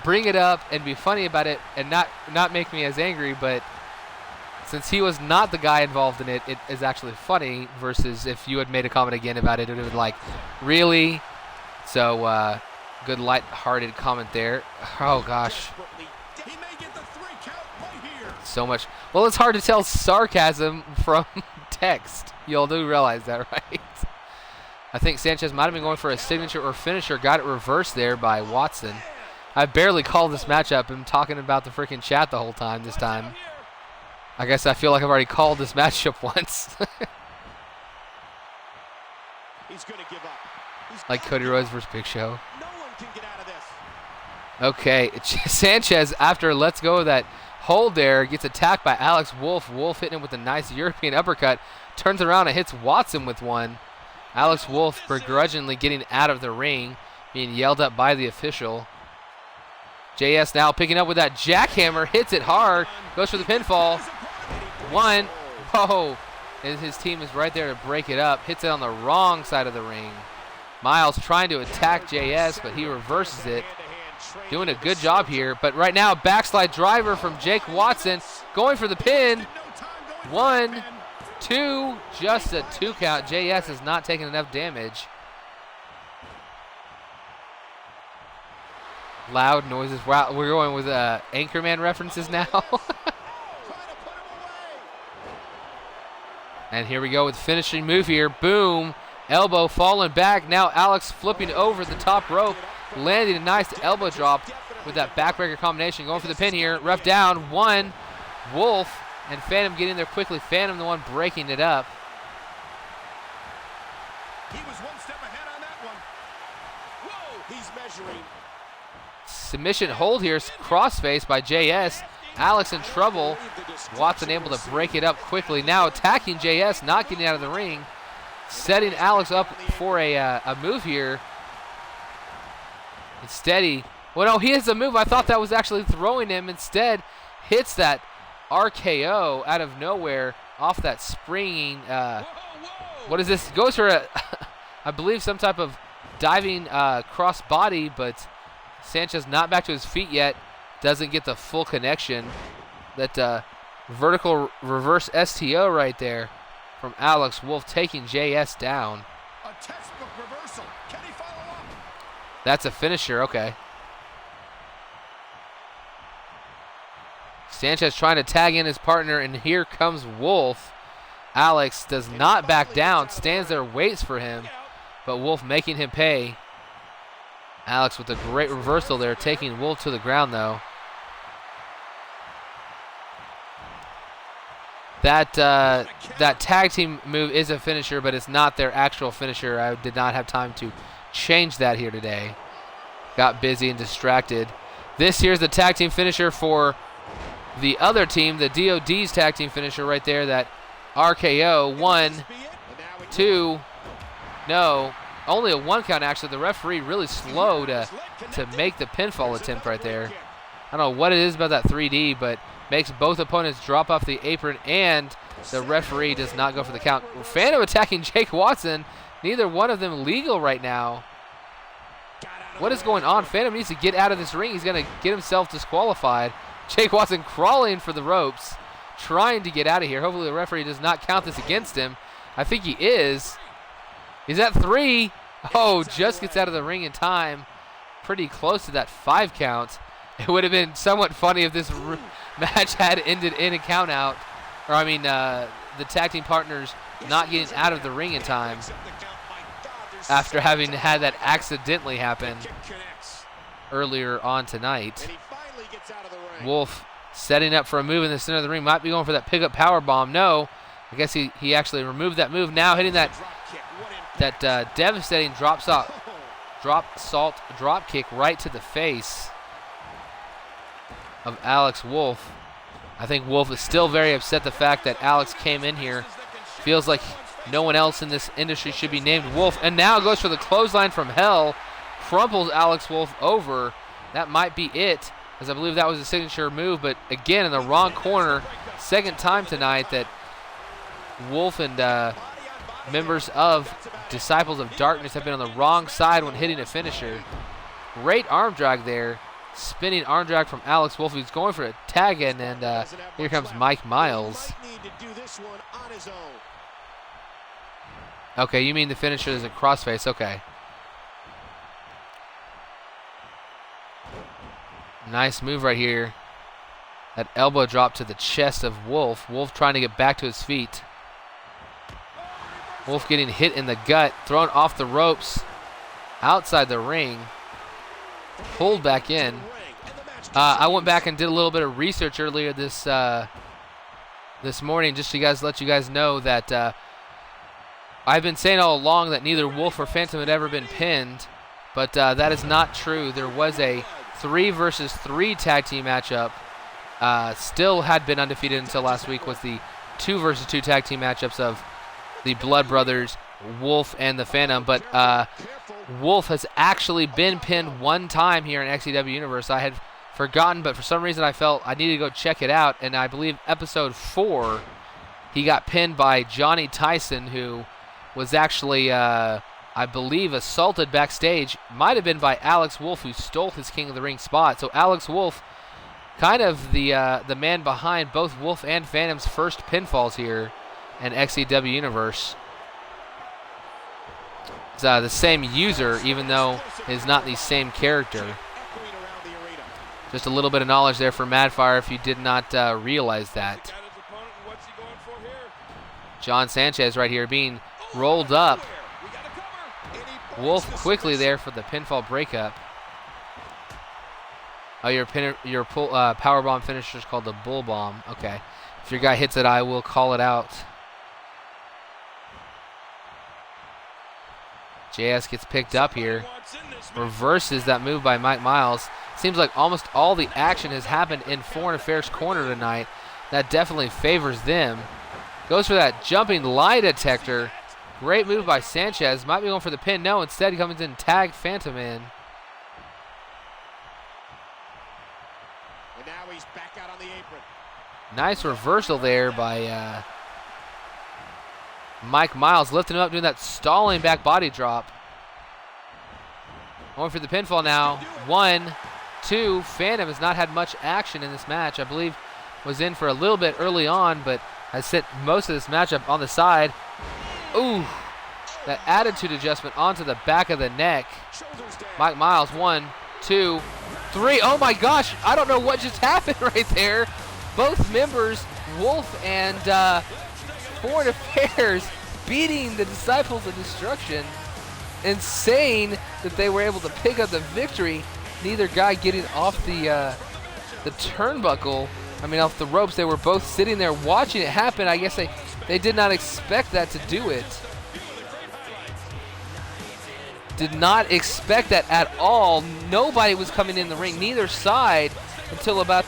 Bring it up and be funny about it and not make me as angry, but since he was not the guy involved in it, it is actually funny versus if you had made a comment again about it, it would have been like, really? So, good light-hearted comment there. Oh, gosh. Desperately. He may get the 3 count right here. So much. Well, it's hard to tell sarcasm from text. Y'all do realize that, right? I think Sanchez might have been going for a signature or finisher. Got it reversed there by Watson. I barely called this matchup. I'm talking about the freaking chat the whole time this time. I guess I feel like I've already called this matchup once. He's gonna give up. He's Like gotta Cody give Rhodes up. versus Big Show. No one can get out of this. Okay, Sanchez, after lets go of that hold there, gets attacked by Alex Wolf. Wolf hitting him with a nice European uppercut. Turns around and hits Watson with one. Alex Wolf begrudgingly getting out of the ring, being yelled at by the official. JS now picking up with that jackhammer, hits it hard, goes for the pinfall. One, whoa, and his team is right there to break it up. Hits it on the wrong side of the ring. Miles trying to attack JS, but he reverses it. Doing a good job here, but right now, backslide driver from Jake Watson, going for the pin. 1, 2, just a 2 count. JS is not taking enough damage. Loud noises. Wow, we're going with Anchorman references now. And here we go with finishing move here. Boom. Elbow falling back. Now Alex flipping over the top rope. Landing a nice elbow drop with that backbreaker combination. Going for the pin here. Ref down. 1. Wolf and Phantom get in there quickly. Phantom the one breaking it up. He was 1 step ahead on that one. Whoa, he's measuring. Submission hold here. Crossface by JS. Alex in trouble. Watson able to break it up quickly. Now attacking JS, not getting out of the ring. Setting Alex up for a move here. Instead, well, no, he has a move. I thought that was actually throwing him. Instead, hits that RKO out of nowhere off that springing. What is this? Goes for a, I believe, some type of diving cross body, but Sanchez not back to his feet yet. Doesn't get the full connection. That vertical reverse STO right there from Alex Wolf taking JS down. A textbook reversal. Can he follow up? That's a finisher, okay. Sanchez trying to tag in his partner, and here comes Wolf. Alex does not back down, stands there, waits for him, but Wolf making him pay. Alex with a great reversal there, taking Wolf to the ground though. That tag team move is a finisher, but it's not their actual finisher. I did not have time to change that here today. Got busy and distracted. This here's the tag team finisher for the other team, the DOD's tag team finisher right there, that RKO. 1, 2, no, only a 1 count actually. The referee really slow to make the pinfall attempt right there. I don't know what it is about that 3D, but makes both opponents drop off the apron, and the referee does not go for the count. Phantom attacking Jake Watson. Neither one of them legal right now. What is going on? Phantom needs to get out of this ring. He's going to get himself disqualified. Jake Watson crawling for the ropes, trying to get out of here. Hopefully the referee does not count this against him. I think he is. He's at 3. Oh, just gets out of the ring in time. Pretty close to that 5 count. It would have been somewhat funny if this match had ended in a count out. Or, I mean, the tag team partners not getting out of the ring in time after having had that accidentally happen earlier on tonight. Wolf setting up for a move in the center of the ring. Might be going for that pickup power bomb. No. I guess he actually removed that move. Now hitting that devastating drop salt drop kick right to the face of Alex Wolf. I think Wolf is still very upset the fact that Alex came in here. Feels like no one else in this industry should be named Wolf. And now goes for the clothesline from hell. Crumples Alex Wolf over. That might be it, as I believe that was a signature move. But again, in the wrong corner. Second time tonight that Wolf and members of Disciples of Darkness have been on the wrong side when hitting a finisher. Great arm drag there. Spinning arm drag from Alex Wolf. He's going for a tag in, and here comes Mike Miles. Okay, you mean the finisher is a crossface. Okay. Nice move right here. That elbow drop to the chest of Wolf. Wolf trying to get back to his feet. Wolf getting hit in the gut, thrown off the ropes, outside the ring, pulled back in. I went back and did a little bit of research earlier this morning, just to let you guys know that I've been saying all along that neither Wolf or Phantom had ever been pinned, but that is not true. There was a 3 versus 3 tag team matchup. Still had been undefeated until last week, was the 2 versus 2 tag team matchups of the Blood Brothers, Wolf, and the Phantom. But Wolf has actually been pinned 1 time here in XCW Universe. I had forgotten, but for some reason I felt I needed to go check it out. And I believe episode 4, he got pinned by Johnny Tyson, who was actually, I believe, assaulted backstage. Might have been by Alex Wolf, who stole his King of the Ring spot. So Alex Wolf, kind of the man behind both Wolf and Phantom's first pinfalls here in XCW Universe. It's the same user, even though it's not the same character. Just a little bit of knowledge there for Madfire if you did not realize that. John Sanchez right here being rolled up. Wolf quickly there for the pinfall breakup. Oh, your powerbomb finisher is called the bull bomb. Okay. If your guy hits it, I will call it out. JS gets picked up here. Reverses that move by Mike Miles. Seems like almost all the action has happened in Foreign Affairs corner tonight. That definitely favors them. Goes for that jumping lie detector. Great move by Sanchez. Might be going for the pin. No, instead he comes in and tag Phantom in. And now he's back out on the apron. Nice reversal there by Mike Miles, lifting him up, doing that stalling back body drop. Going for the pinfall now. 1, 2. Phantom has not had much action in this match. I believe was in for a little bit early on, but has set most of this matchup on the side. Ooh, that attitude adjustment onto the back of the neck. Mike Miles, 1, 2, 3. Oh my gosh, I don't know what just happened right there. Both members, Wolf and Foreign Affairs, beating the Disciples of Destruction. Insane that they were able to pick up the victory. Neither guy getting off the turnbuckle. I mean, off the ropes. They were both sitting there watching it happen. I guess they did not expect that to do it. Did not expect that at all. Nobody was coming in the ring, neither side, until about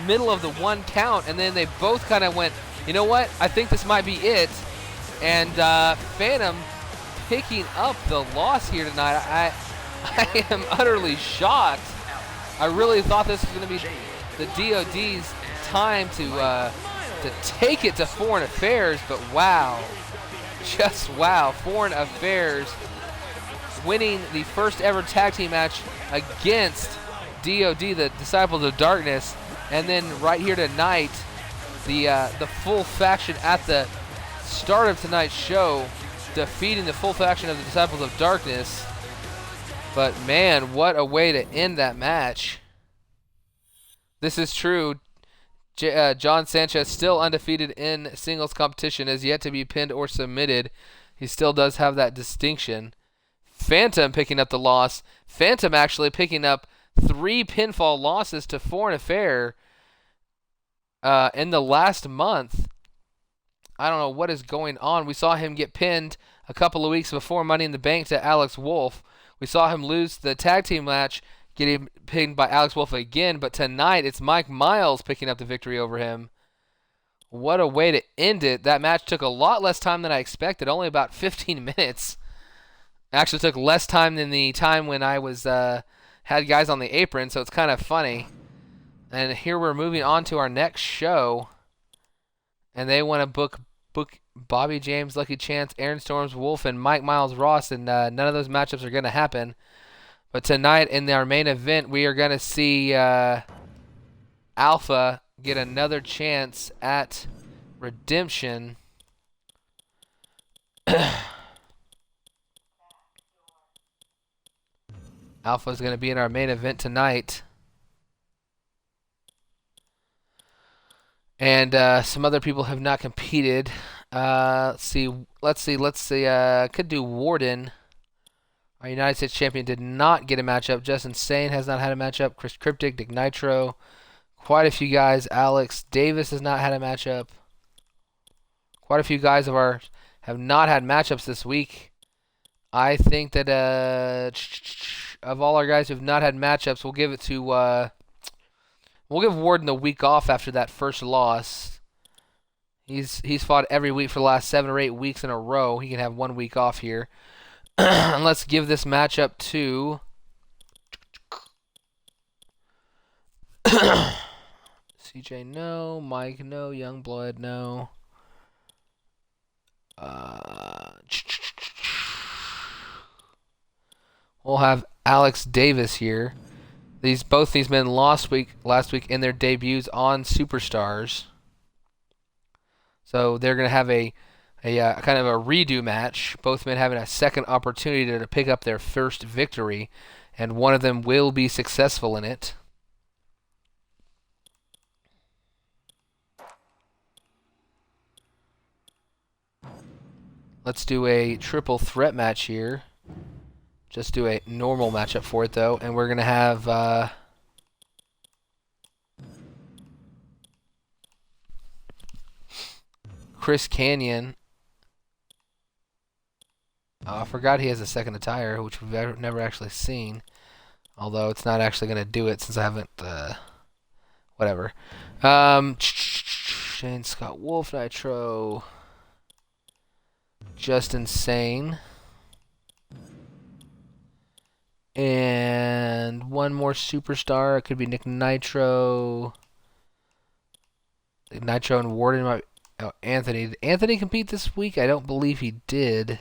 middle of the 1 count, and then they both kind of went, you know what? I think this might be it. And Phantom picking up the loss here tonight. I am utterly shocked. I really thought this was going to be the DOD's time to take it to Foreign Affairs, but wow. Just wow. Foreign Affairs winning the first ever tag team match against DOD, the Disciples of Darkness. And then right here tonight, the full faction at the start of tonight's show, defeating the full faction of the Disciples of Darkness. But man, what a way to end that match. This is true. John Sanchez, still undefeated in singles competition, is yet to be pinned or submitted. He still does have that distinction. Phantom picking up the loss. Phantom actually picking up 3 pinfall losses to Foreign Affair in the last month. I don't know what is going on. We saw him get pinned a couple of weeks before Money in the Bank to Alex Wolf. We saw him lose the tag team match, getting pinned by Alex Wolf again, but tonight it's Mike Miles picking up the victory over him. What a way to end it. That match took a lot less time than I expected, only about 15 minutes. Actually took less time than the time when I was had guys on the apron, so it's kind of funny. And here we're moving on to our next show, and they want to book Bobby James, Lucky Chance, Aaron Storms, Wolf, and Mike Miles Ross, and none of those matchups are going to happen. But tonight in our main event, we are going to see Alpha get another chance at redemption. Alpha is going to be in our main event tonight. And some other people have not competed. Let's see. Could do Warden. Our United States champion did not get a matchup. Justin Sane has not had a matchup. Chris Cryptic, Dick Nitro. Quite a few guys. Alex Davis has not had a matchup. Quite a few guys have not had matchups this week. I think that of all our guys who have not had matchups, we'll give it to we'll give Warden the week off after that first loss. He's fought every week for the last 7 or 8 weeks in a row. He can have 1 week off here. And let's give this matchup to CJ, no. Mike, no. Youngblood, no. We'll have Alex Davis here. Both these men last week in their debuts on Superstars. So they're going to have a kind of a redo match. Both men having a second opportunity to pick up their first victory, and one of them will be successful in it. Let's do a triple threat match here. Just do a normal matchup for it, though. And we're going to have Chris Canyon. I forgot he has a second attire, which we've never actually seen. Although it's not actually going to do it since I haven't... whatever. Shane Scott Wolf, Nitro. Justin Sane. And one more superstar. It could be Nick Nitro. Nitro and Warden. Anthony. Did Anthony compete this week? I don't believe he did.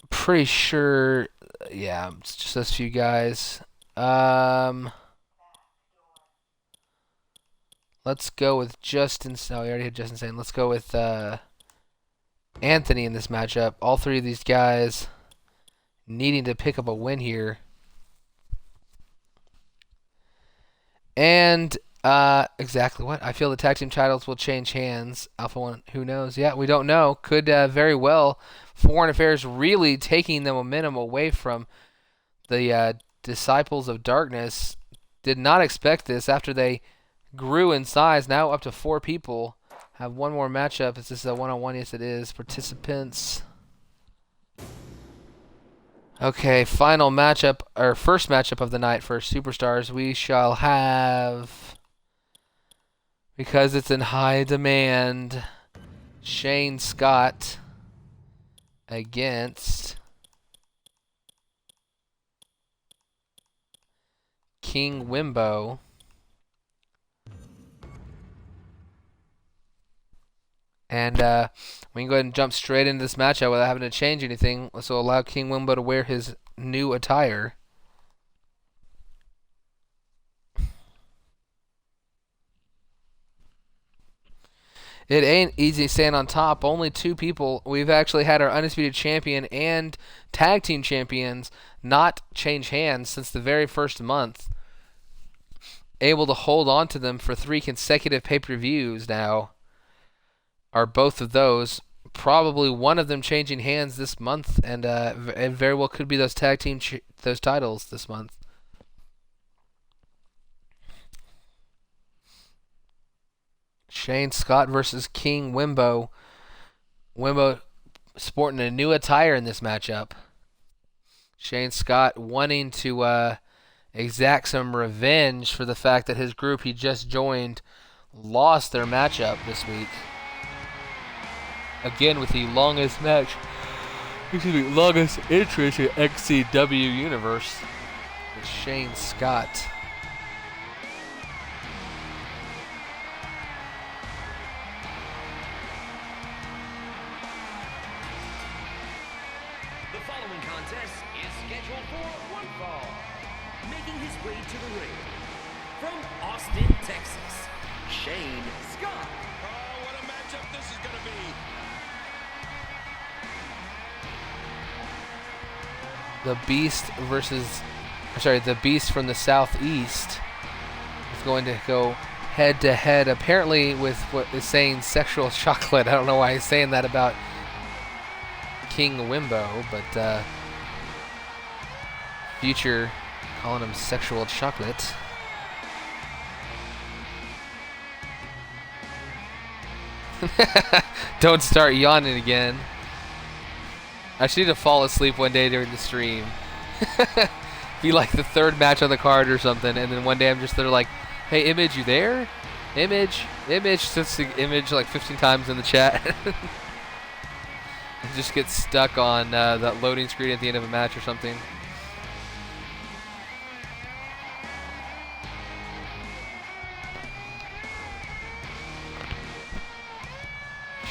Pretty sure. Yeah, it's just those few guys. Let's go with Justin. No, we already had Justin saying. Let's go with Anthony in this matchup. All three of these guys needing to pick up a win here. And exactly what? I feel the tag team titles will change hands. Alpha One, who knows? Yeah, we don't know. Could very well. Foreign Affairs really taking the momentum away from the Disciples of Darkness. Did not expect this after they grew in size. Now up to 4 people. Have one more matchup. Is this a one-on-one? Yes, it is. Participants. Okay, final matchup, or first matchup of the night for Superstars. We shall have, because it's in high demand, Shane Scott against King Wimbo. And we can go ahead and jump straight into this matchup without having to change anything. This will allow King Wimbo to wear his new attire. It ain't easy staying on top. Only 2 people. We've actually had our Undisputed Champion and Tag Team Champions not change hands since the very first month. Able to hold on to them for 3 consecutive pay-per-views now. Are both of those. Probably one of them changing hands this month, and it very well could be those tag team those titles this month. Shane Scott versus King Wimbo. Wimbo sporting a new attire in this matchup. Shane Scott wanting to exact some revenge for the fact that his group he just joined lost their matchup this week. Again with the longest longest entrance in XCW Universe. It's Shane Scott. The following contest is scheduled for one fall. Making his way to the ring from Austin, Texas, Shane Scott. Oh, what a matchup this is going to be. The Beast the Beast from the Southeast is going to go head to head, apparently with what is saying sexual chocolate. I don't know why he's saying that about King Wimbo, but Future calling him sexual chocolate. Don't start yawning again. I should need to fall asleep one day during the stream. Be like the 3rd match on the card or something, and then one day I'm just there like, hey, Image, you there? Image, just the Image like 15 times in the chat. And just get stuck on that loading screen at the end of a match or something.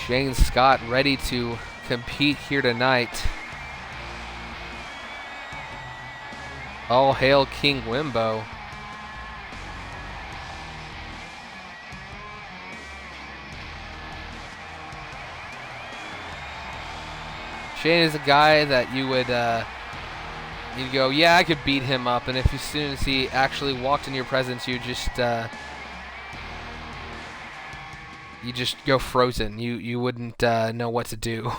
Shane Scott ready to compete here tonight. All hail King Wimbo. Shane is a guy that you would you'd go, yeah, I could beat him up, and if as soon as he actually walked in your presence, you just go frozen. You wouldn't know what to do.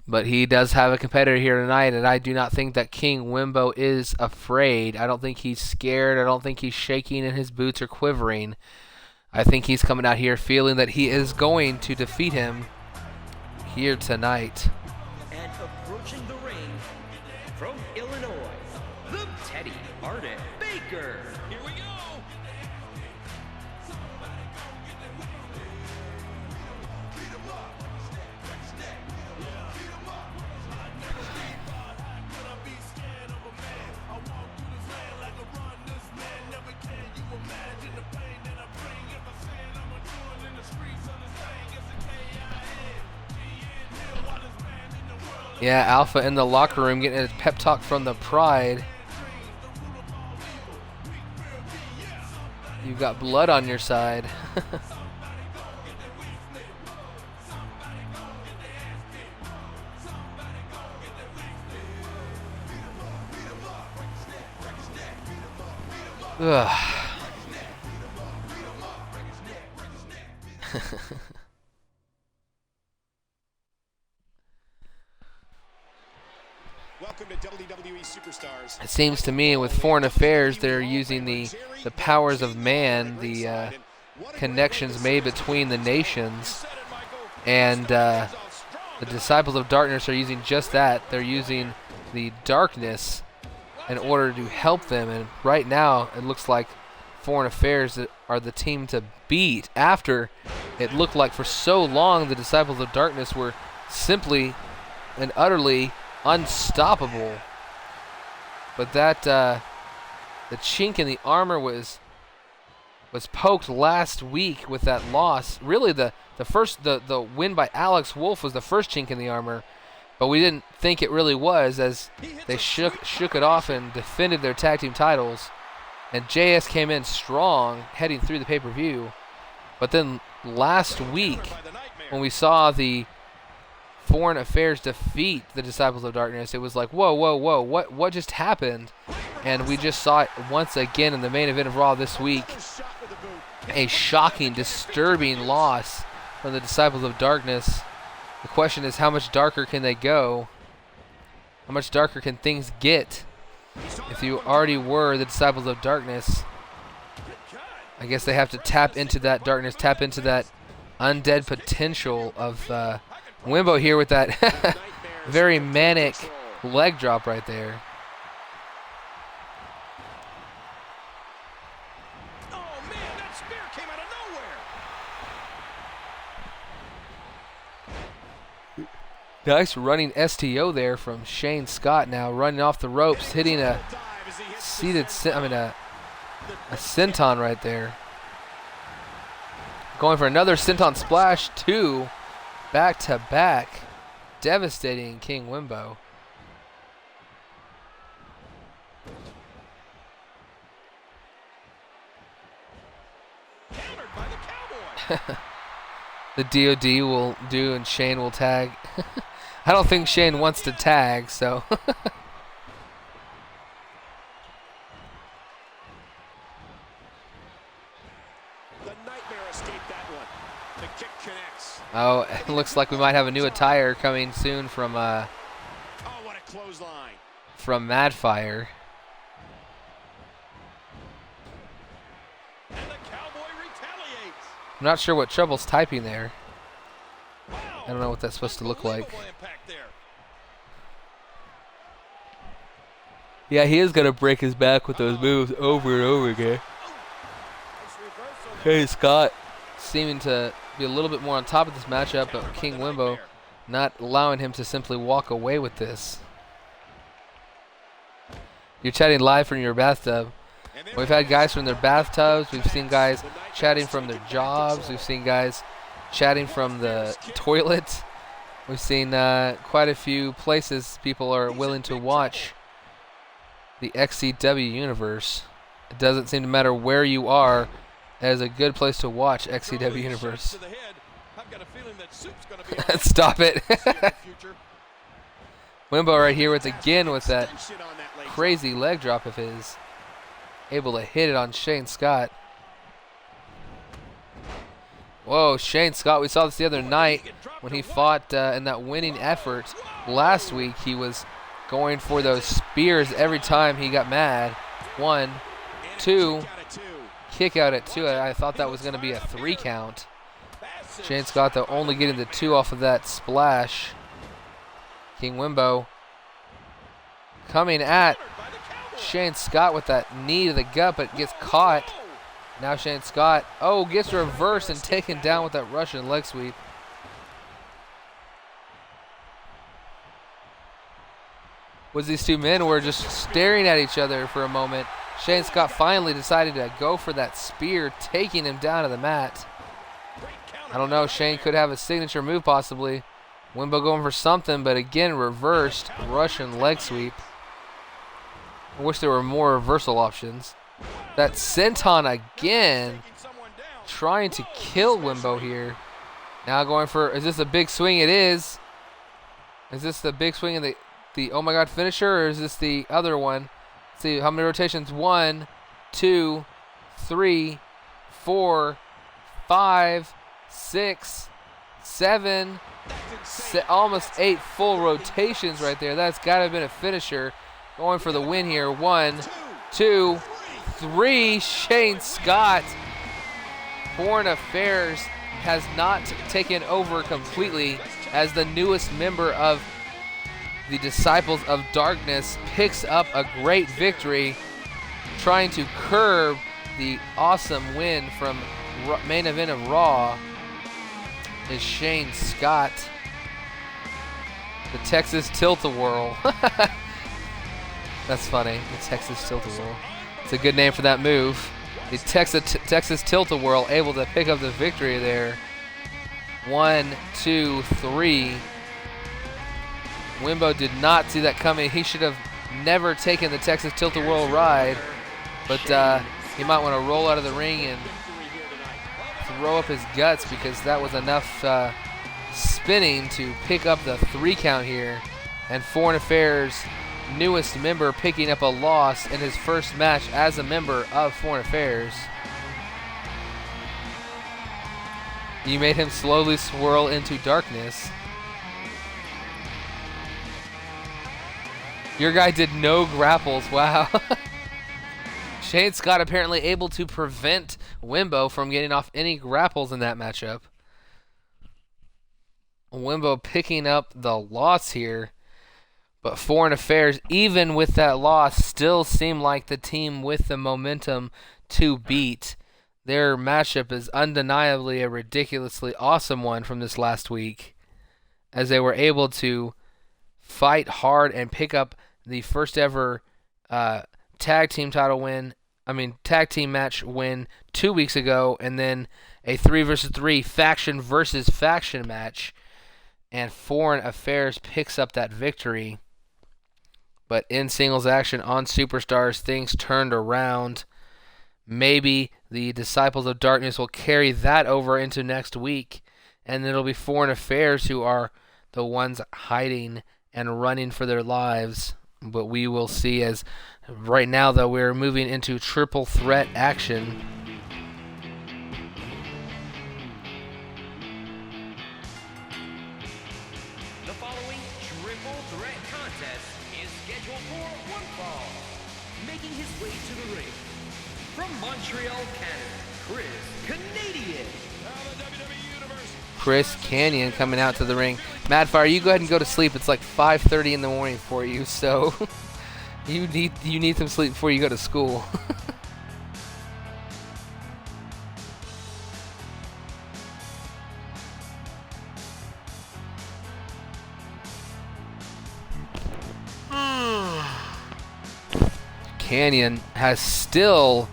But he does have a competitor here tonight, and I do not think that King Wimbo is afraid. I don't think he's scared. I don't think he's shaking and his boots are quivering. I think he's coming out here feeling that he is going to defeat him here tonight. And approaching the ring from Illinois, the Teddy Arden Baker. Here we go. Yeah, Alpha in the locker room getting a pep talk from the Pride. You've got blood on your side. Ugh. Welcome to WWE Superstars. It seems to me with Foreign Affairs, they're using the powers of man, the connections made between the nations, and the Disciples of Darkness are using just that. They're using the darkness in order to help them, and right now it looks like Foreign Affairs are the team to beat after it looked like for so long the Disciples of Darkness were simply and utterly unstoppable. but that the chink in the armor was poked last week with that loss. Really, the win by Alex Wolf was the first chink in the armor, but we didn't think it really was, as they shook it off and defended their tag team titles. And JS came in strong heading through the pay-per-view. But then last week, when we saw the Foreign Affairs defeat the Disciples of Darkness, it was like, whoa, what just happened? And we just saw it once again in the main event of Raw this week. A shocking, disturbing loss from the Disciples of Darkness. The question is, how much darker can they go? How much darker can things get? If you already were the Disciples of Darkness, I guess they have to tap into that darkness, tap into that undead potential of Wimbo here with that very manic leg drop right there. Oh man, that spear came out of nowhere. Nice running STO there from Shane Scott, now running off the ropes, hitting a senton right there. Going for another senton splash, 2 back-to-back. Devastating King Wimbo. Countered by the Cowboy. The DOD will do and Shane will tag. I don't think Shane wants to tag, so. The Nightmare escaped that one. The kick connects. Oh, it looks like we might have a new attire coming soon from Oh, what a clothesline. Madfire. And the Cowboy retaliates. I'm not sure what Trouble's typing there. Wow. I don't know what that's supposed to look like. Unbelievable impact there. Yeah, he is gonna break his back with those moves over and over again. Hey, Scott seeming to be a little bit more on top of this matchup, but King Wimbo not allowing him to simply walk away with this. You're chatting live from your bathtub. We've had guys from their bathtubs. We've seen guys chatting from their jobs. We've seen guys chatting from the toilet. We've seen quite a few places people are willing to watch the XCW Universe. It doesn't seem to matter where you are. That is a good place to watch XCW Universe. Stop it. Wimbo right here with that crazy leg drop of his. Able to hit it on Shane Scott. Whoa, Shane Scott, we saw this the other night when he fought in that winning effort last week. He was going for those spears every time he got mad. 1, 2, kick out at 2. I thought that was going to be a 3 count. Shane Scott, though, only getting the 2 off of that splash. King Wimbo coming at Shane Scott with that knee to the gut, but gets caught. Now Shane Scott, gets reversed and taken down with that Russian leg sweep. Was these two men were just staring at each other for a moment. Shane Scott finally decided to go for that spear, taking him down to the mat. I don't know, Shane could have a signature move possibly. Wimbo going for something, but again reversed Russian leg sweep. I wish there were more reversal options. That senton again, trying to kill Wimbo here. Now going for, is this a big swing? It is. Is this the big swing in the oh my god finisher, or is this the other one? Let's see how many rotations. 1, 2, 3, 4, 5, 6, 7, almost 8 full rotations right there. That's got to have been a finisher. Going for the win here. 1, 2, 3. Shane Scott. Foreign Affairs has not taken over completely as the newest member of the Disciples of Darkness picks up a great victory, trying to curb the awesome win from main event of Raw is Shane Scott. The Texas Tilt-A-Whirl. That's funny. The Texas Tilt-A-Whirl. It's a good name for that move. The Texas Tilt-A-Whirl able to pick up the victory there. 1, 2, 3. Wimbo did not see that coming. He should have never taken the Texas Tilt-A-Whirl ride, but he might want to roll out of the ring and throw up his guts because that was enough spinning to pick up the 3 count here. And Foreign Affairs' newest member picking up a loss in his first match as a member of Foreign Affairs. You made him slowly swirl into darkness. Your guy did no grapples. Wow. Shane Scott apparently able to prevent Wimbo from getting off any grapples in that matchup. Wimbo picking up the loss here. But Foreign Affairs, even with that loss, still seem like the team with the momentum to beat. Their matchup is undeniably a ridiculously awesome one from this last week, as they were able to fight hard and pick up the first ever tag team match win 2 weeks ago, and then a 3 versus 3 faction versus faction match, and Foreign Affairs picks up that victory. But in singles action on Superstars, things turned around. Maybe the Disciples of Darkness will carry that over into next week, and it'll be Foreign Affairs who are the ones hiding and running for their lives. But we will see, as right now, though, we're moving into triple threat action. The following triple threat contest is scheduled for one fall. Making his way to the ring, from Montreal, Canada, Chris Canadian. Chris Canyon coming out to the ring. Madfire, you go ahead and go to sleep. It's like 5:30 in the morning for you, so you need some sleep before you go to school. Canyon has still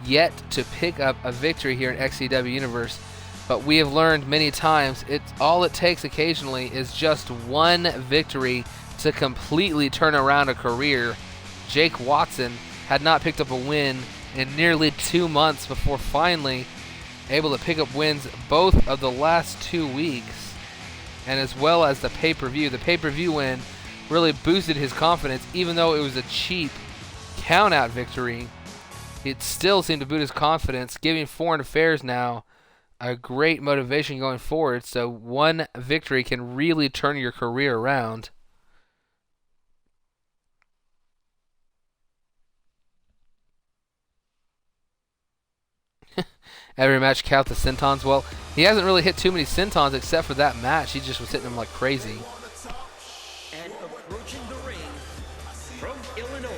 yet to pick up a victory here in XCW Universe, but we have learned many times all it takes occasionally is just one victory to completely turn around a career. Jake Watson had not picked up a win in nearly 2 months before finally able to pick up wins both of the last 2 weeks, and as well as the pay-per-view. The pay-per-view win really boosted his confidence, even though it was a cheap count-out victory. It still seemed to boost his confidence, giving Foreign Affairs now a great motivation going forward. So one victory can really turn your career around. Every match count the sentons. Well, he hasn't really hit too many sentons except for that match. He just was hitting them like crazy. And approaching the ring, from Illinois,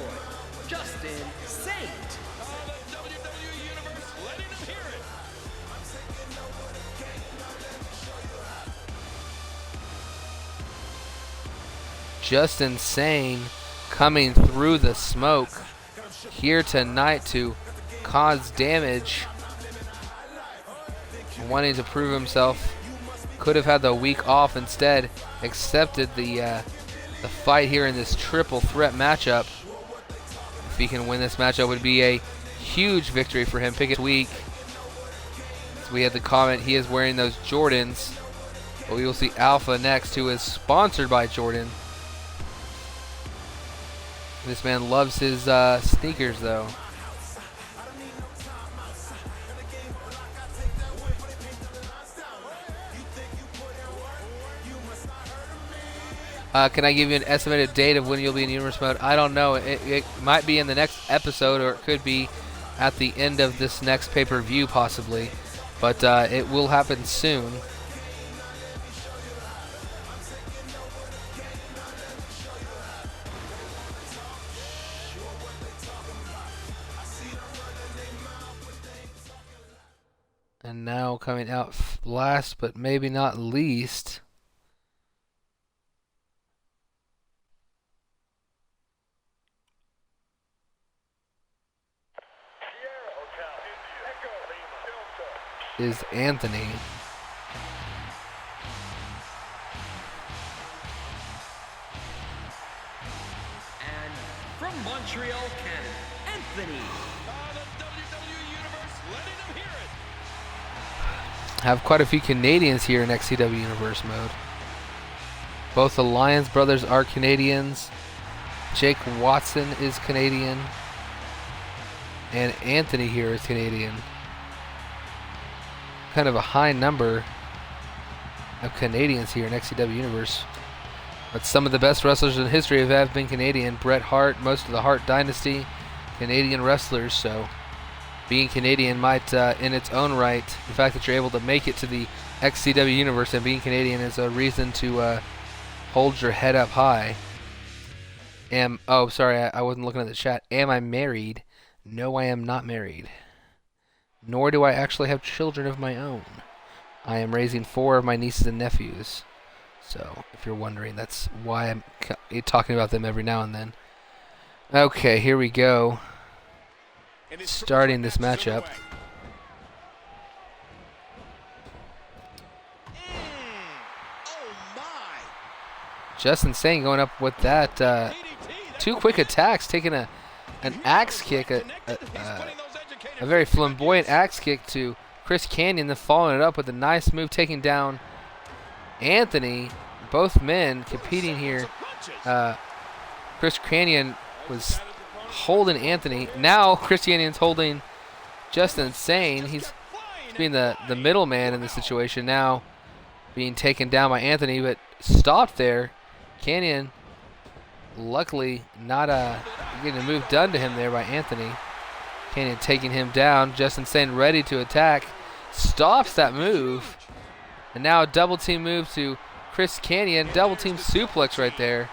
Justin Saint. The WWE Universe, letting them hear it. Just insane coming through the smoke here tonight to cause damage, wanting to prove himself. Could have had the week off, instead accepted the fight here in this triple threat matchup. If he can win this matchup, it would be a huge victory for him. Pick it week. So we had the comment, he is wearing those Jordans, but we will see Alpha next, who is sponsored by Jordan. This man loves his sneakers, though. Can I give you an estimated date of when you'll be in Universe Mode? I don't know. It might be in the next episode, or it could be at the end of this next pay-per-view, possibly. But it will happen soon. And now coming out last, but maybe not least, is Anthony. And from Montreal, Canada, Anthony. The WWE Universe letting them hear it. Have quite a few Canadians here in XCW Universe mode. Both the Lyons brothers are Canadians. Jake Watson is Canadian. And Anthony here is Canadian. Kind of a high number of Canadians here in XCW Universe. But some of the best wrestlers in history have been Canadian. Bret Hart, most of the Hart Dynasty, Canadian wrestlers. So being Canadian might, in its own right, the fact that you're able to make it to the XCW Universe and being Canadian is a reason to hold your head up high. Oh, sorry, I wasn't looking at the chat. Am I married? No, I am not married. Nor do I actually have children of my own. I am raising 4 of my nieces and nephews. So, if you're wondering, that's why I'm talking about them every now and then. Okay, here we go. Starting this matchup. Just insane going up with that. 2 quick attacks, taking an axe kick, a very flamboyant axe kick to Chris Kanyon, then following it up with a nice move, taking down Anthony. Both men competing here. Chris Kanyon was holding Anthony. Now Chris Canyon's holding Just Insane. He's being the middleman in the situation now, being taken down by Anthony, but stopped there. Kanyon, luckily, not getting a move done to him there by Anthony. Kanyon taking him down. Just Insane ready to attack. Stops that move. And now a double team move to Chris Kanyon. Double team suplex right there.